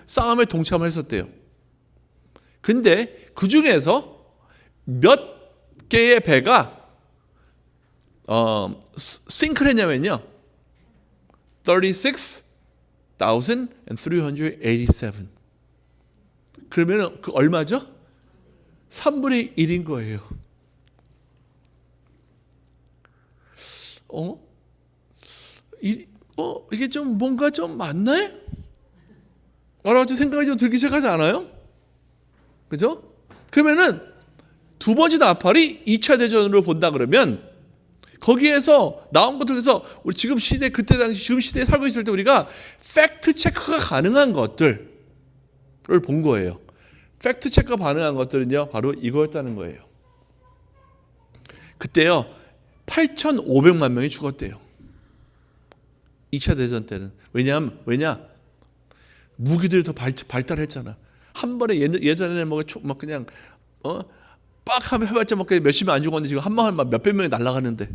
싸움에 동참을 했었대요. 근데 그 중에서 몇 개의 배가 싱크를 했냐면요. 36,387. 그러면 그 얼마죠? 3분의 1인 거예요. 이게 좀 뭔가 좀 맞나요? 라고 생각이 좀 들기 시작하지 않아요? 그죠? 그러면은 두 번째 나팔이 2차 대전으로 본다 그러면 거기에서 나온 것들에서 우리 지금 시대 그때 당시 지금 시대에 살고 있을 때 우리가 팩트 체크가 가능한 것들을 본 거예요. 팩트 체크가 가능한 것들은요 바로 이거였다는 거예요. 그때요 8,500만 명이 죽었대요. 2차 대전 때는. 왜냐? 무기들이 더 발달했잖아. 한 번에 예전에는 막 그냥 빡 하면 해봤자 막 몇십 명 안 죽었는데 지금 한 방에 몇백 명이 날아가는데.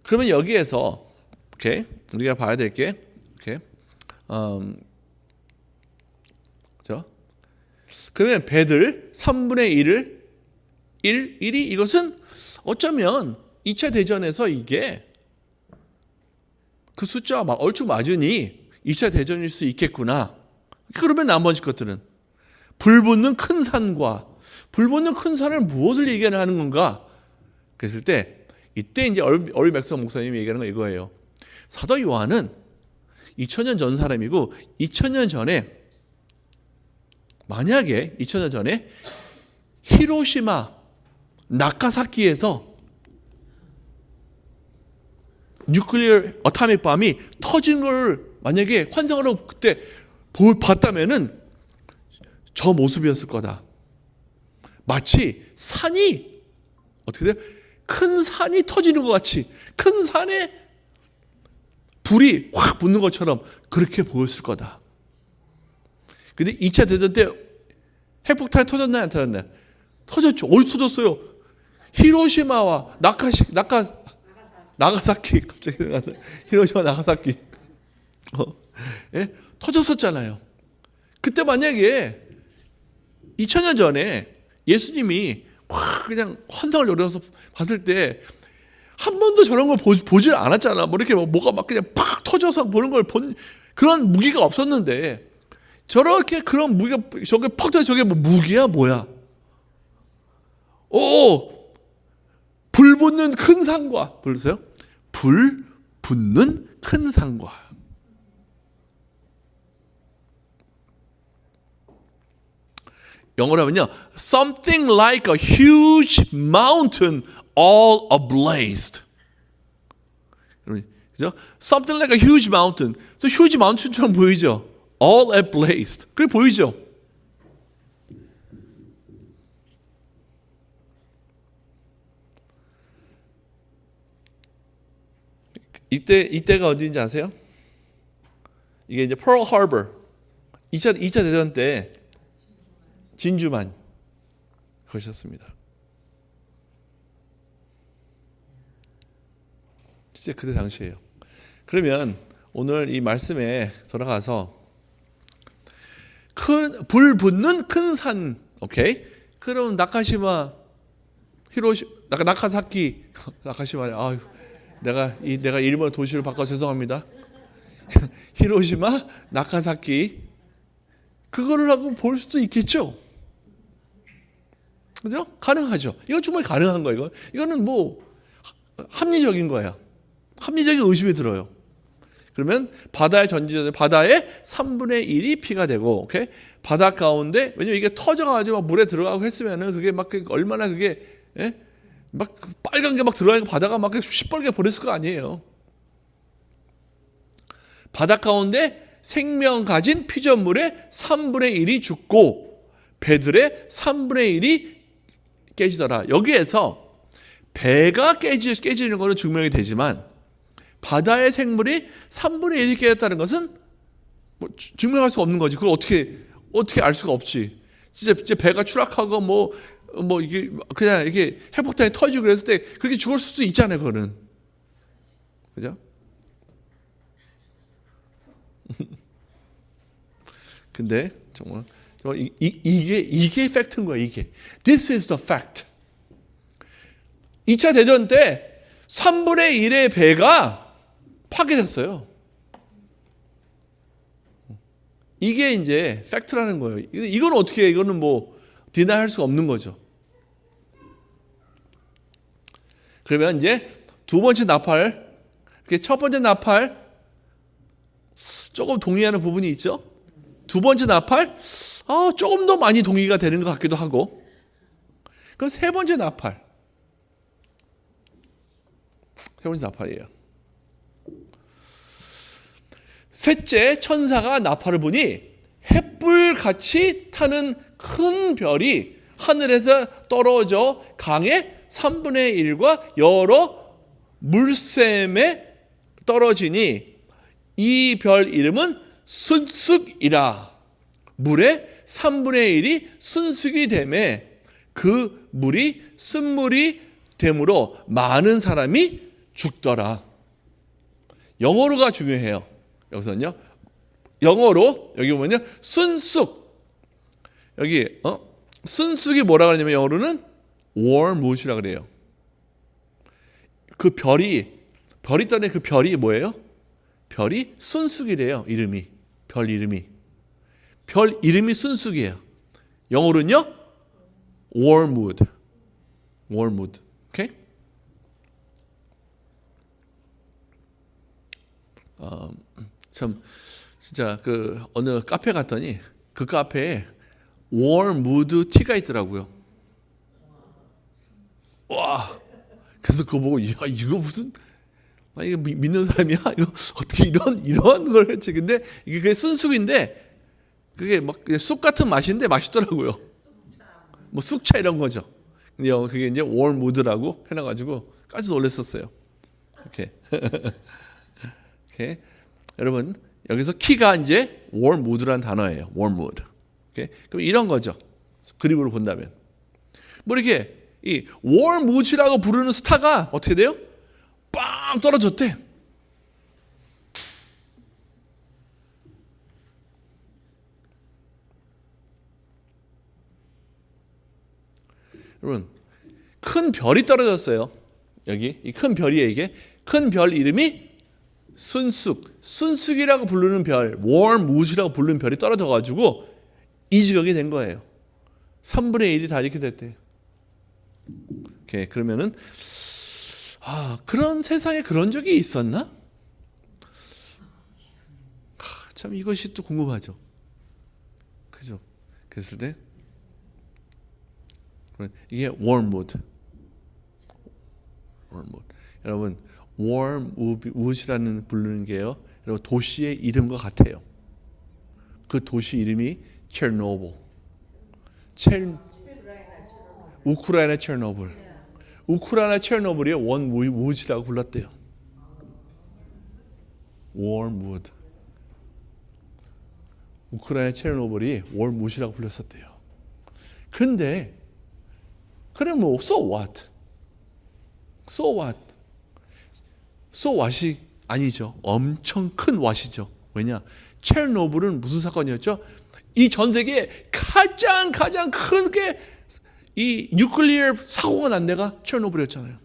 그러면 여기에서 오케이 우리가 봐야 될 게 오케이 그러면 배들 3분의 1이 이것은 어쩌면 2차 대전에서 이게 그 숫자와 얼추 맞으니 2차 대전일 수 있겠구나. 그러면 나머지 것들은 불 붙는 큰 산과 불 붙는 큰 산을 무엇을 얘기하는 건가? 그랬을 때 이때 이제 어리 맥성 목사님이 얘기하는 건 이거예요. 사도 요한은 2000년 전 사람이고 2000년 전에 만약에 2000년 전에 히로시마 나가사키에서 뉴클리어 어타믹 밤이 터진 걸 만약에 환상으로 그때 봤다면은 저 모습이었을 거다. 마치 산이 어떻게 돼요? 큰 산이 터지는 것 같이 큰 산에 불이 확 붙는 것처럼 그렇게 보였을 거다. 근데 2차 대전 때 핵폭탄이 터졌나요? 안 터졌나요? 터졌죠. 어디 터졌어요? 히로시마와 나가사키 갑자기 히로시마 나가사키 예? 터졌었잖아요. 그때 만약에 2000년 전에 예수님이 확 그냥 환상을 열어서 봤을 때 한 번도 저런 걸 보질 않았잖아. 뭐 이렇게 뭐가 막 그냥 팍 터져서 보는 걸 본 그런 무기가 없었는데 저렇게 그런 무기가 저게 퍽 터져 저게 뭐 무기야 뭐야? 오, 불 붙는 큰 산과 보세요. 불 붙는 큰 산과. 영어로 하면요, something like a huge mountain all ablaze. 그죠? Something like a huge mountain. 그래서 huge mountain처럼 보이죠? All ablaze. 그게 보이죠? 이때가 어디인지 아세요? 이게 이제 Pearl Harbor 2차 대전 때 진주만 거셨습니다. 진짜 그때 당시예요. 그러면 오늘 이 말씀에 들어가서 불 붙는 큰 산, 오케이? 그럼 나카시마, 나카사키, 아유, 내가 일본 도시를 바꿔 죄송합니다. 히로시마, 나카사키, 그거를 하고 볼 수도 있겠죠. 그죠? 가능하죠. 이건 정말 가능한 거예요. 이거는 뭐 합리적인 거야. 합리적인 의심이 들어요. 그러면 바다의 전지전에 바다의 3분의 1이 피가 되고, 오케이? 바다 가운데, 왜냐면 이게 터져가지고 막 물에 들어가고 했으면은 그게 막 얼마나 그게, 예? 막 빨간 게 막 들어가니까 바다가 막 시뻘게 보냈을 거 아니에요. 바다 가운데 생명 가진 피조물의 3분의 1이 죽고 배들의 3분의 1이 깨지더라. 여기에서 배가 깨지는 것은 증명이 되지만 바다의 생물이 3분의 1이 깨졌다는 것은 뭐 증명할 수가 없는 거지. 그걸 어떻게 알 수가 없지. 진짜 배가 추락하고 뭐 이게 그냥 이게 핵폭탄이 터지고 그랬을 때 그렇게 죽을 수도 있잖아요. 그거는. 그죠? 근데 정말 이게 팩트인 거예요. 이게 This is the fact. 2차 대전 때 3분의 1의 배가 파괴됐어요. 이게 이제 팩트라는 거예요. 이건 어떻게 해? 이거는 뭐 디나이할 수가 없는 거죠. 그러면 이제 두 번째 나팔, 첫 번째 나팔 조금 동의하는 부분이 있죠. 두 번째 나팔 조금 더 많이 동의가 되는 것 같기도 하고. 그럼 세 번째 나팔. 세 번째 나팔이에요. 셋째 천사가 나팔을 부니 햇불같이 타는 큰 별이 하늘에서 떨어져 강의 3분의 1과 여러 물샘에 떨어지니 이 별 이름은 순숙이라. 물의 3분의 1이 순숙이 되매 그 물이 쓴물이 되므로 많은 사람이 죽더라. 영어로가 중요해요. 여기서는요. 영어로 여기 보면요. 순숙. 여기 순숙이 뭐라 그러냐면 영어로는 wormwood이라 그래요. 그 별이 떠는 그 별이 뭐예요? 별이 순숙이래요. 이름이. 별 이름이 순숙이에요. 영어로는요. wormwood. 오케이? 참 진짜 그 어느 카페 갔더니 그 카페에 wormwood 티가 있더라고요. 와, 그래서 그거 보고 이거 무슨 이거 믿는 사람이야? 이거 어떻게 이런 걸 했지? 근데 이게 그게 순숙인데 그게 막 쑥 같은 맛인데 맛있더라고요. 뭐 쑥차 이런 거죠. 근데 그게 이제 wormwood라고 해놔가지고 깜짝 놀랐었어요. 오케이. 오케이. 여러분 여기서 키가 이제 wormwood라는 단어예요. wormwood. 오케이. 그럼 이런 거죠. 그림으로 본다면 뭐 이렇게 이 wormwood라고 부르는 스타가 어떻게 돼요? 빵 떨어졌대. 여러분 큰 별이 떨어졌어요. 여기 이 큰 별이에요. 이게 큰 별 이름이 순숙이라고 부르는 별, wormwood이라고 부르는 별이 떨어져가지고 이 지경이 된 거예요. 3분의 1이 다 이렇게 됐대요. 오케이, 그러면은 그런 세상에 그런 적이 있었나? 참 이것이 또 궁금하죠. 그죠? 그랬을 때 이게 wormwood. 여러분 wormwood이라는 부르는 게요. 여러분 도시의 이름과 같아요. 그 도시 이름이 체르노빌. 우크라이나 체르노빌. 우크라이나 체르노빌이 wormwood이라고 불렀대요. wormwood. 우크라이나 체르노빌이 wormwood이라고 불렀었대요. 근데 그럼 뭐 so what? So what? So what이 아니죠. 엄청 큰 what이죠. 왜냐? 체르노빌은 무슨 사건이었죠? 이 전 세계에 가장 큰 게 이 뉴클리어 사고가 난 데가 체르노빌이었잖아요.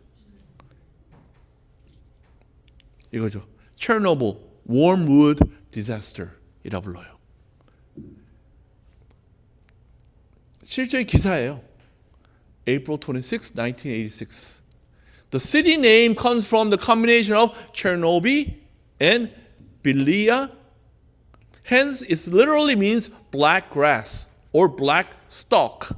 이거죠. 체르노빌 wormwood disaster이라 불러요. 실제 기사예요. April 26, 1986. The city name comes from the combination of Chernobyl and Belia. Hence, it literally means black grass or black stalk.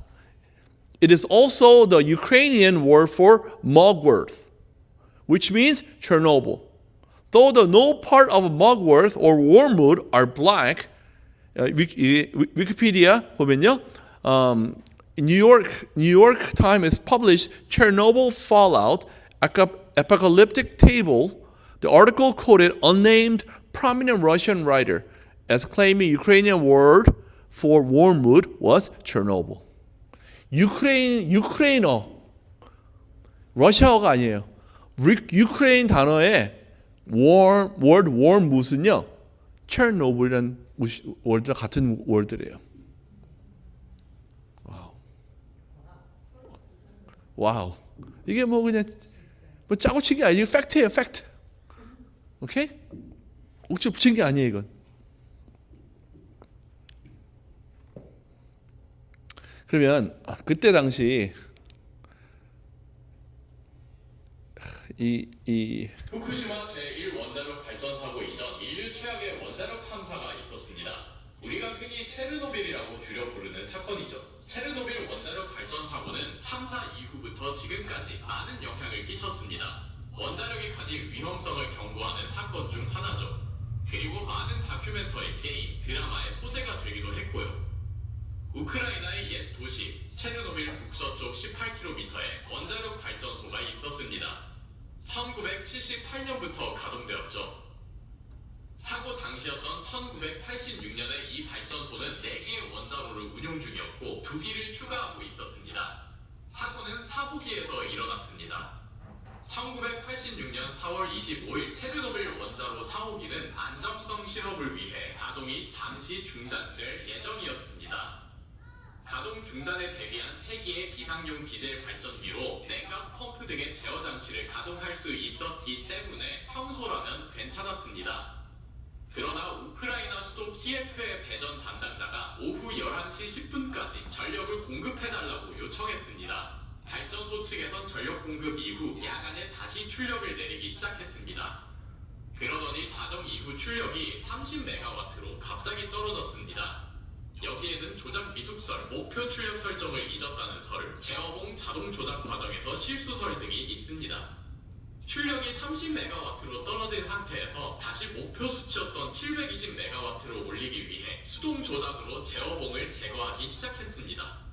It is also the Ukrainian word for mugwort, which means Chernobyl. Though the no part of mugwort or wormwood are black, Wikipedia 보면요, New York Times has published Chernobyl fallout apocalyptic table. The article quoted unnamed prominent Russian writer as claiming Ukrainian word for wormwood was Chernobyl. 유크레인어, 러시아어가 아니에요. 유크레인 단어의 word wormwood은요, Chernobyl이라는 월드랑 같은 월드래요. 와우. 이게 뭐 그냥 뭐 짜고 친 게 아니에요. 팩트예요, 팩트. 오케이? 억지로 붙인 게 아니에요, 이건. 그러면 그때 당시 후쿠시마 제1원자력 발전 사고 이전 인류 최악의 원자력 참사가 있었습니다. 우리가 흔히 체르노빌이라고 줄여 부르는 사건이죠. 체르노빌 원자력 발전 사고는 참사 이후부터 지금까지 많은 영향을 끼쳤습니다. 원자력이 가진 위험성을 경고하는 사건 중 하나죠. 그리고 많은 다큐멘터리, 게임, 드라마의 소재가 되기도 했고요. 우크라이나의 옛 도시 체르노빌 북서쪽 18km에 원자력 발전소가 있었습니다. 1978년부터 가동되었죠. 사고 당시였던 1986년에 이 발전소는 4개의 원자로를 운용 중이었고 2기를 추가하고 있었습니다. 사고는 4호기에서 일어났습니다. 1986년 4월 25일 체르노빌 원자로 4호기는 안정성 실험을 위해 가동이 잠시 중단될 예정이었습니다. 가동 중단에 대비한 3개의 비상용 디젤 발전기로 냉각 펌프 등의 제어 장치를 가동할 수 있었기 때문에 평소라면 괜찮았습니다. 그러나 우크라이나 수도 키예프의 배전 담당자가 오후 11시 10분까지 전력을 공급해달라고 요청했습니다. 발전소 측에선 전력 공급 이후 야간에 다시 출력을 내리기 시작했습니다. 그러더니 자정 이후 출력이 30메가와트로 갑자기 떨어졌습니다. 여기에는 조작 미숙설, 목표 출력 설정을 잊었다는 설, 제어봉 자동 조작 과정에서 실수설 등이 있습니다. 출력이 30메가와트로 떨어진 상태에서 다시 목표 수치였던 720메가와트로 올리기 위해 수동 조작으로 제어봉을 제거하기 시작했습니다.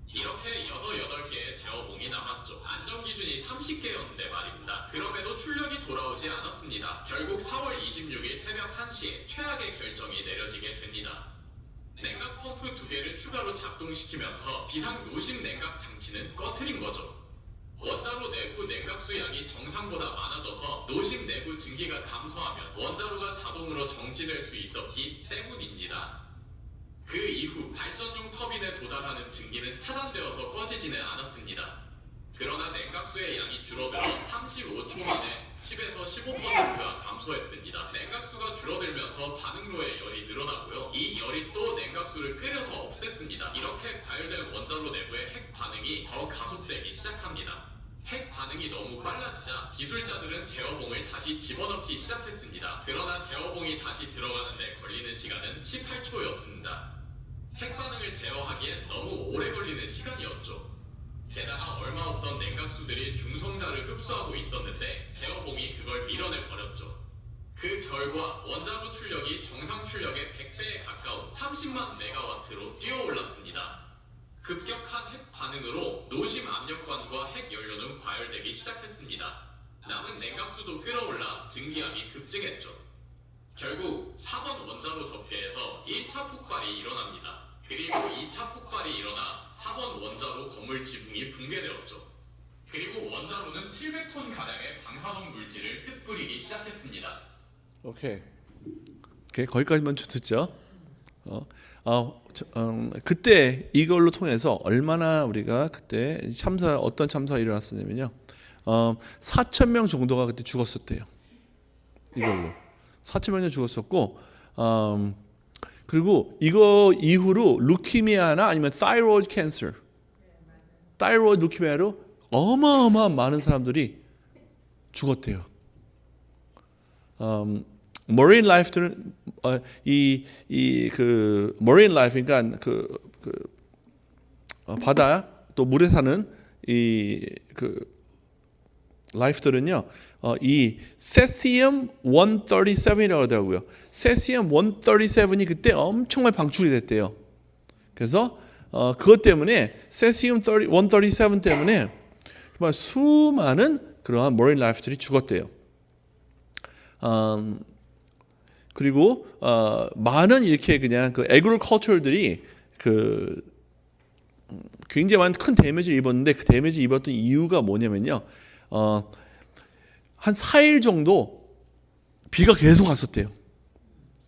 이렇게 8개의 제어봉이 남았죠. 안전기준이 30개였는데 말입니다. 그럼에도 출력이 돌아오지 않았습니다. 결국 4월 26일 새벽 1시에 최악의 결정이 내려지게 됩니다. 냉각 펌프 2개를 추가로 작동시키면서 비상 노심 냉각 장치는 꺼트린 거죠. 원자로 내부 냉각수 양이 정상보다 많아져서 노심 내부 증기가 감소하면 원자로가 자동으로 정지될 수 있었기 때문입니다. 그 이후 발전용 터빈에 도달하는 증기는 차단되어서 꺼지지는 않았습니다. 그러나 냉각수의 양이 줄어들어 35초 만에 10에서 15%가 감소했습니다. 기술자들은 제어봉을 다시 집어넣기 시작했습니다. 그러나 제어봉이 다시 들어가는데 걸리는 시간은 18초였습니다. 핵 반응을 제어하기엔 너무 오래 걸리는 시간이었죠. 게다가 얼마 없던 냉각수들이 중성자를 흡수하고 있었는데 제어봉이 그걸 밀어내버렸죠. 그 결과 원자로 출력이 정상 출력의 100배에 가까운 30만 메가와트로 뛰어올랐습니다. 급격한 핵 반응으로 노심 압력관과 핵 연료는 과열되기 시작했습니다. 남은 냉각수도 끌어올라 증기압이 급증했죠. 결국 4번 원자로 접계에서 1차 폭발이 일어납니다. 그리고 2차 폭발이 일어나 4번 원자로 건물 지붕이 붕괴되었죠. 그리고 원자로는 700톤 가량의 방사성 물질을 흩뿌리기 시작했습니다. 오케이. 거기까지만 좀 듣죠. 그때 이걸로 통해서 얼마나 우리가 그때 어떤 참사가 일어났었냐면요. 4,000명 정도가 그때 죽었었대요. 이걸로 4,000명 죽었었고, 그리고 이거 이후로 루키미아나 아니면 타이로이드 캔서, 타이로이드 루키미아로 어마어마한 많은 사람들이 죽었대요. 머린 라이프들은 그 머린 라이프, 그러니까 바다 또 물에 사는 그 라이프들은요, 이 세시엄 137이라고 하더라고요. 세시엄 137이 그때 엄청 많이 방출이 됐대요. 그래서 그것 때문에 세시엄 137 때문에 정말 수많은 그러한 머린 라이프들이 죽었대요. 그리고 많은 이렇게 그냥 그 에그리컬처들이 그 굉장히 많은 큰 데미지를 입었는데, 그 데미지 입었던 이유가 뭐냐면요, 한 4일 정도 비가 계속 왔었대요.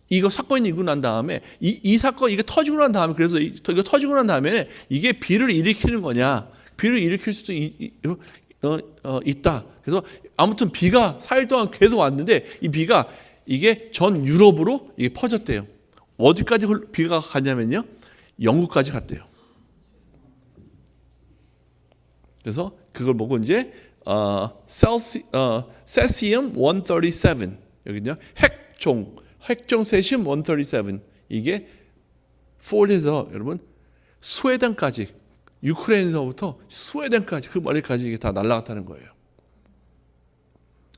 이거 사건이 일어나고 난 다음에 이 사건 이게 터지고 난 다음에, 그래서 이거 터지고 난 다음에 이게 비를 일으키는 거냐, 비를 일으킬 수도 있다. 그래서 아무튼 비가 4일 동안 계속 왔는데 이 비가 이게 전 유럽으로 이게 퍼졌대요. 어디까지 비가 갔냐면요, 영국까지 갔대요. 그래서 그걸 보고 이제 세시엄 137, 여기요 핵종 세시엄 137, 이게 폴에서 여러분 스웨덴까지, 유크레인서부터 스웨덴까지 그 머리까지 이게 다 날아갔다는 거예요.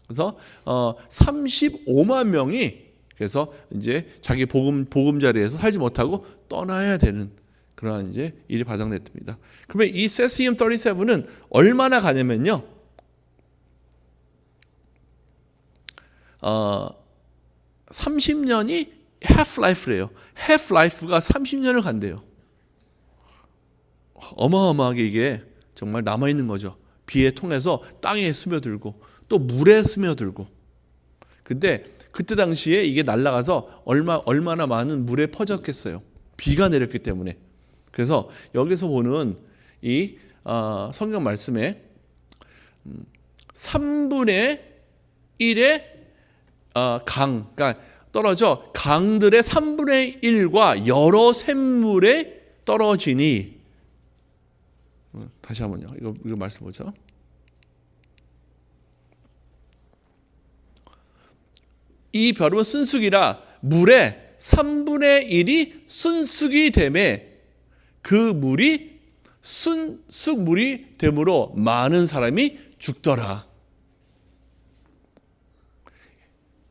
그래서 35만 명이 그래서 이제 자기 복음 자리에서 살지 못하고 떠나야 되는 그러한 이제 일이 발생됐습니다. 그러면 이 세시엄 37은 얼마나 가냐면요, 30년이 half life래요. half life가 30년을 간대요. 어마어마하게 이게 정말 남아 있는 거죠. 비에 통해서 땅에 스며들고 또 물에 스며들고. 근데 그때 당시에 이게 날아가서 얼마나 많은 물에 퍼졌겠어요. 비가 내렸기 때문에. 그래서 여기서 보는 이 성경 말씀에 3분의 1의 그러니까 떨어져 강들의 3분의 1과 여러 샘물에 떨어지니. 다시 한번요. 이거 말씀 보죠. 이 벼룩은 순수기라 물의 3분의 1이 순수기 됨에 그 물이 순수물이 되므로 많은 사람이 죽더라.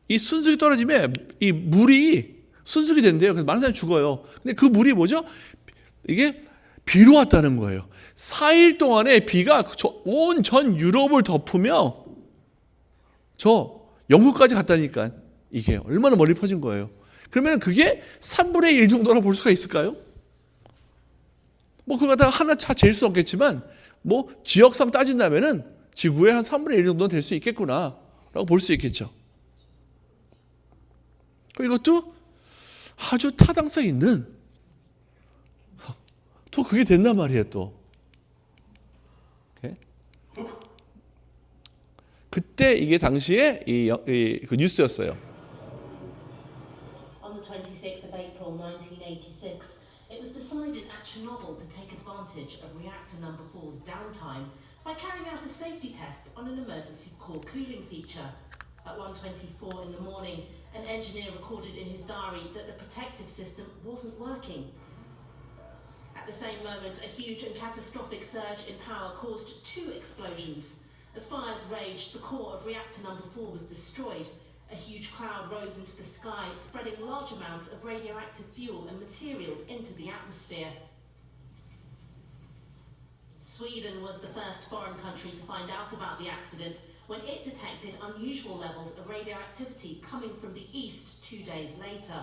이 순수기 떨어지면 이 물이 순수기 된대요. 그래서 많은 사람이 죽어요. 근데 그 물이 뭐죠? 이게 비로 왔다는 거예요. 4일 동안에 비가 온 전 유럽을 덮으며 저 영국까지 갔다니까. 이게 얼마나 멀리 퍼진 거예요. 그러면 그게 3분의 1 정도라고 볼 수가 있을까요? 뭐 그거 다 하나 재일 수 없겠지만 뭐 지역상 따진다면은 지구의 한 3분의 1 정도는 될 수 있겠구나라고 볼 수 있겠죠. 이것도 아주 타당성 있는, 또 그게 된단 말이에요. 또 그때 이게 당시에 그 뉴스였어요. On the 26th of April 1986, it was decided at Chernobyl to take advantage of reactor number 4's downtime by carrying out a safety test on an emergency core cooling feature. At 1:24 in the morning, an engineer recorded in his diary that the protective system wasn't working. At the same moment, a huge and catastrophic surge in power caused 2 explosions. As fires raged, the core of reactor number 4 was destroyed. A huge cloud rose into the sky, spreading large amounts of radioactive fuel and materials into the atmosphere. Sweden was the first foreign country to find out about the accident when it detected unusual levels of radioactivity coming from the east 2 days later.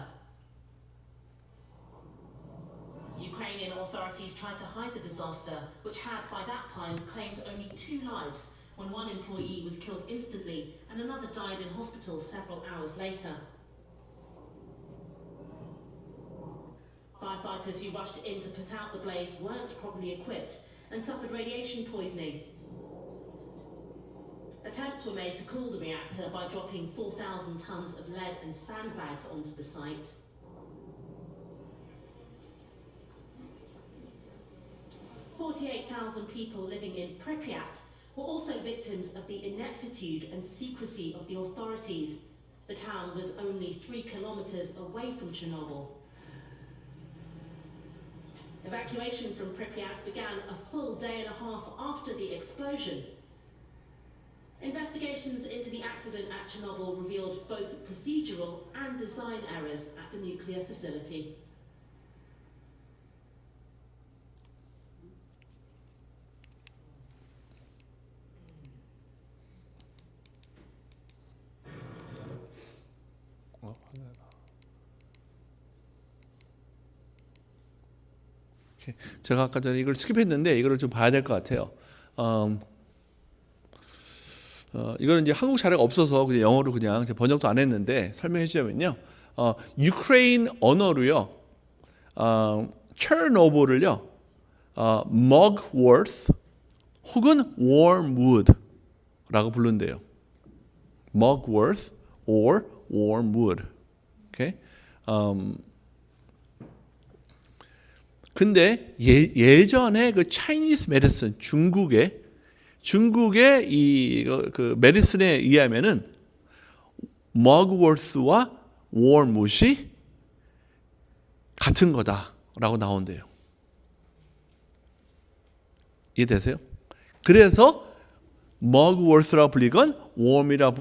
Ukrainian authorities tried to hide the disaster, which had by that time claimed only 2 lives, when 1 employee was killed instantly and another died in hospital several hours later. Firefighters who rushed in to put out the blaze weren't properly equipped and suffered radiation poisoning. Attempts were made to cool the reactor by dropping 4,000 tons of lead and sandbags onto the site. "48,000 people living in Pripyat were also victims of the ineptitude and secrecy of the authorities. The town was only 3 kilometers away from Chernobyl. Evacuation from Pripyat began a full day and a half after the explosion. Investigations into the accident at Chernobyl revealed both procedural and design errors at the nuclear facility. 제가 아까 전에 이걸 스킵했는데 이거를 좀 봐야 될 것 같아요. 이거는 이제 한국 자료가 없어서 그냥 영어로 그냥 번역도 안 했는데 설명해 주자면요. 유크레인 언어로요. 체르노빌을요. Mugworth 혹은 Wormwood라고 부른대요. Mugworth or Wormwood. 오케이. 근데 예전에 그 Chinese medicine 중국의 이 그 메디슨에 의하면은 머그워스와 워무시 같은 거다라고 나온대요. 이해되세요? 그래서 머그워스라고 불리건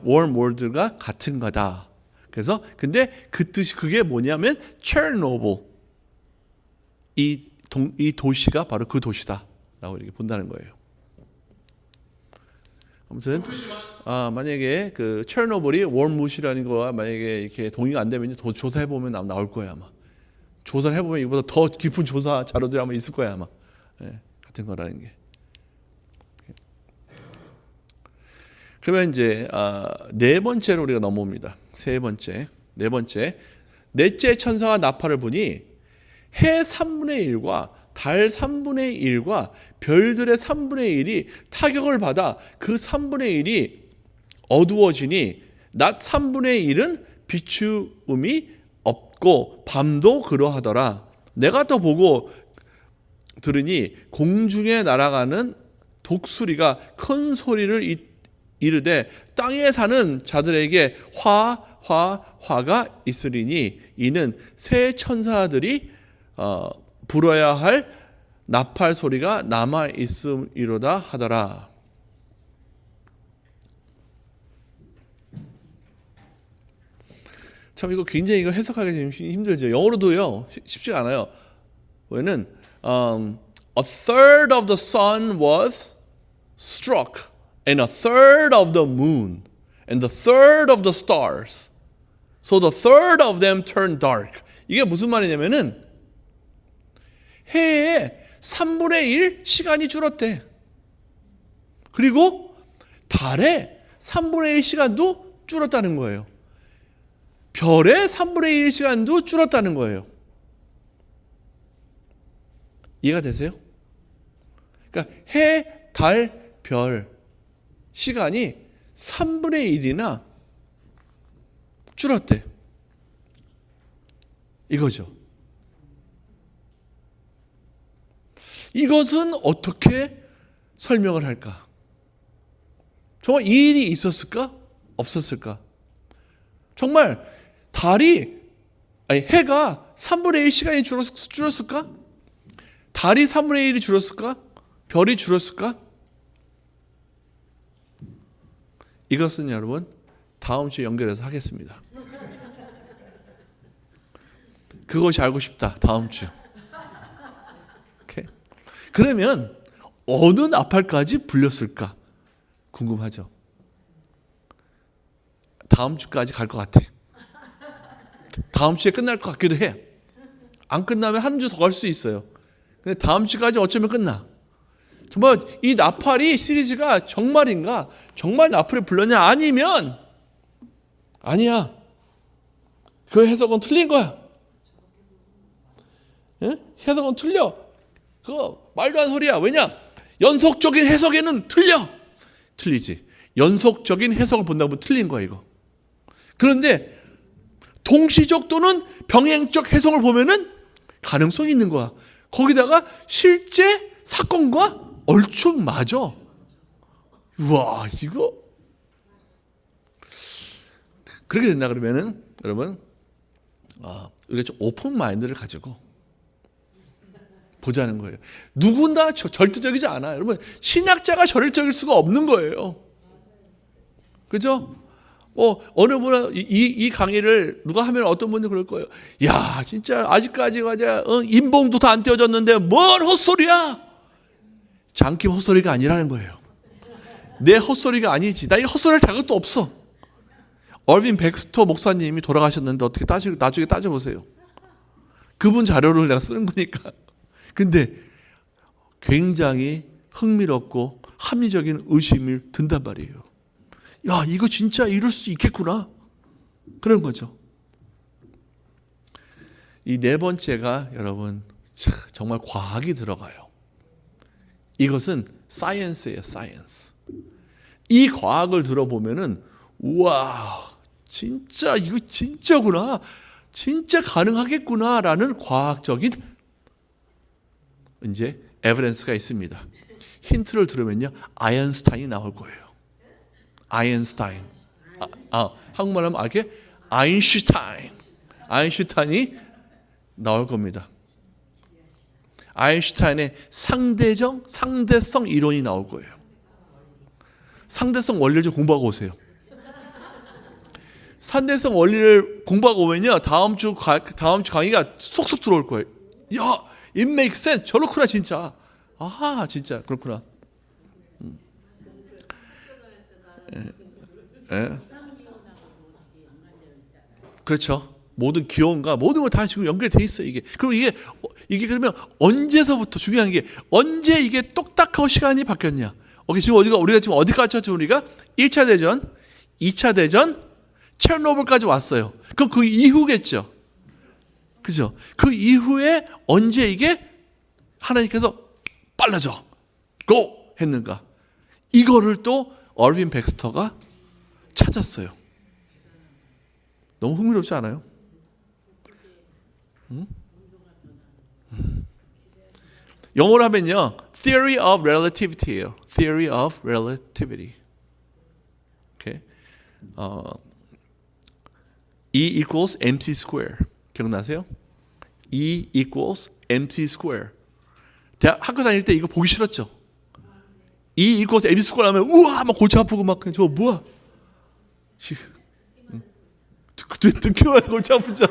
워무드가 같은 거다. 그래서 근데 그 뜻이 그게 뭐냐면 체르노빌 이 도시가 바로 그 도시다라고 이렇게 본다는 거예요. 아무튼 만약에 그 체르노빌이 월무시라는 거와 만약에 이렇게 동의가 안 되면 더 조사해 보면 나올 거예요 아마. 조사를 해보면 이보다 더 깊은 조사 자료들이 아마 있을 거예요 아마. 네, 같은 거라는 게. 그러면 이제 4번째로 우리가 넘어옵니다. 네 번째 넷째 천사가 나팔을 부니 해 3분의 1과 달 3분의 1과 별들의 3분의 1이 타격을 받아 그 3분의 1이 어두워지니 낮 3분의 1은 비추음이 없고 밤도 그러하더라. 내가 또 보고 들으니 공중에 날아가는 독수리가 큰 소리를 이르되 땅에 사는 자들에게 화가 있으리니 이는 새 천사들이 불어야 할 나팔 소리가 남아 있음이로다 하더라. 참 이거 굉장히 이거 해석하기 힘들죠. 영어로도요 쉽지가 않아요. 왜냐면 a third of the sun was struck, and a third of the moon, and the third of the stars. So the third of them turned dark. 이게 무슨 말이냐면은 해에 3분의 1 시간이 줄었대. 그리고 달에 3분의 1 시간도 줄었다는 거예요. 별의 3분의 1 시간도 줄었다는 거예요. 이해가 되세요? 그러니까 해, 달, 별 시간이 3분의 1이나 줄었대. 이거죠. 이것은 어떻게 설명을 할까? 정말 이 일이 있었을까? 없었을까? 정말 해가 3분의 1 시간이 줄었을까? 달이 3분의 1이 줄었을까? 별이 줄었을까? 이것은 여러분 다음 주에 연결해서 하겠습니다. 그것이 알고 싶다. 다음 주. 오케이. 그러면 어느 나팔까지 불렸을까? 궁금하죠? 다음 주까지 갈 것 같아. 다음 주에 끝날 것 같기도 해. 안 끝나면 한 주 더 갈 수 있어요. 근데 다음 주까지 어쩌면 끝나. 정말 이 나팔이 시리즈가 정말인가? 정말 나팔이 불렀냐? 아니면 아니야. 그 해석은 틀린 거야. 예? 해석은 틀려. 그거 말도 안 되는 소리야. 왜냐? 연속적인 해석에는 틀리지. 연속적인 해석을 본다면 틀린 거야 이거. 그런데 동시적 또는 병행적 해석을 보면은 가능성이 있는 거야. 거기다가 실제 사건과 얼추 맞아. 우와, 이거 그렇게 된다 그러면은 여러분, 우리가 좀 오픈 마인드를 가지고 보자는 거예요. 누구나 절대적이지 않아. 여러분, 신약자가 절대적일 수가 없는 거예요. 그죠? 어느 분은 이 강의를 누가 하면 어떤 분이 그럴 거예요. 야, 진짜 아직까지 인봉도 다 안 떼어졌는데 뭔 헛소리야? 장킴 헛소리가 아니라는 거예요. 내 헛소리가 아니지. 나 이 헛소리할 자격도 없어. 얼빈 백스터 목사님이 돌아가셨는데 어떻게 나중에 따져보세요. 그분 자료를 내가 쓰는 거니까. 근데 굉장히 흥미롭고 합리적인 의심이 든단 말이에요. 야, 이거 진짜 이룰 수 있겠구나. 그런 거죠. 이 네 번째가 여러분 정말 과학이 들어가요. 이것은 사이언스예요, 사이언스. 이 과학을 들어보면은 우와, 진짜 이거 진짜구나. 진짜 가능하겠구나라는 과학적인 이제 에비던스가 있습니다. 힌트를 들으면요, 아인슈타인이 나올 거예요. 아인슈타인. 한국말 하면 알게 아인슈타인이 나올 겁니다. 아인슈타인의 상대성 이론이 나올 거예요. 상대성 원리를 좀 공부하고 오세요. 상대성 원리를 공부하고 오면요, 다음 주 강의가 쏙쏙 들어올 거예요. 야, it makes sense. 저렇구나 진짜. 아하, 진짜 그렇구나. 그렇죠. 모든 기원과 모든 거 다 지금 연결돼 있어요. 이게. 그리고 이게 그러면 언제서부터, 중요한 게 언제 이게 똑딱하고 시간이 바뀌었냐. 지금 우리가 지금 어디까지 왔죠? 우리가 1차 대전, 2차 대전, 체르노빌까지 왔어요. 그럼 그 이후겠죠. 그죠? 그 이후에 언제 이게 하나님께서 빨라져 고 했는가? 이거를 또 얼빈 백스터가 찾았어요. 너무 흥미롭지 않아요? 영어로 하면요, Theory of Relativity예요. Theory of Relativity. Okay. E equals mc square. 기억나세요? E equals mc square. 학교 다닐 때 이거 보기 싫었죠? E equals mc square 하면 우와 막 골치 아프고 막 저거 뭐야? 듣기 와요. 골치 아프죠?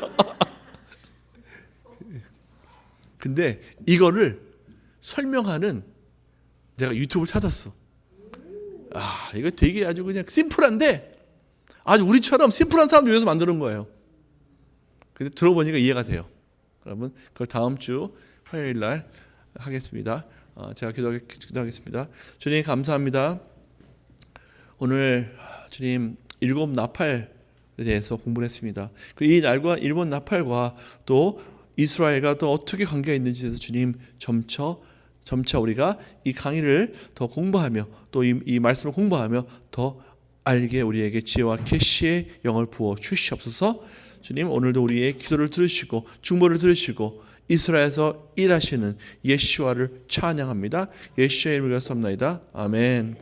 근데 이거를 설명하는 내가 유튜브를 찾았어. 이거 되게 아주 그냥 심플한데 아주 우리처럼 심플한 사람들 위해서 만드는 거예요. 근데 들어보니까 이해가 돼요. 여러분, 그걸 다음 주 화요일 날 하겠습니다. 제가 기도하겠습니다. 주님 감사합니다. 오늘 주님 7 나팔에 대해서 공부를 했습니다. 이 날과 일본 나팔과 또 이스라엘과 또 어떻게 관계가 있는지에 대해서 주님 점차 우리가 이 강의를 더 공부하며 또 이 말씀을 공부하며 더 알게 우리에게 지혜와 계시의 영을 부어 주시옵소서. 주님, 오늘도 우리의 기도를 들으시고 중보를 들으시고 이스라엘에서 일하시는 예수와를 찬양합니다. 예수의 이름으로 기도합니다. 아멘.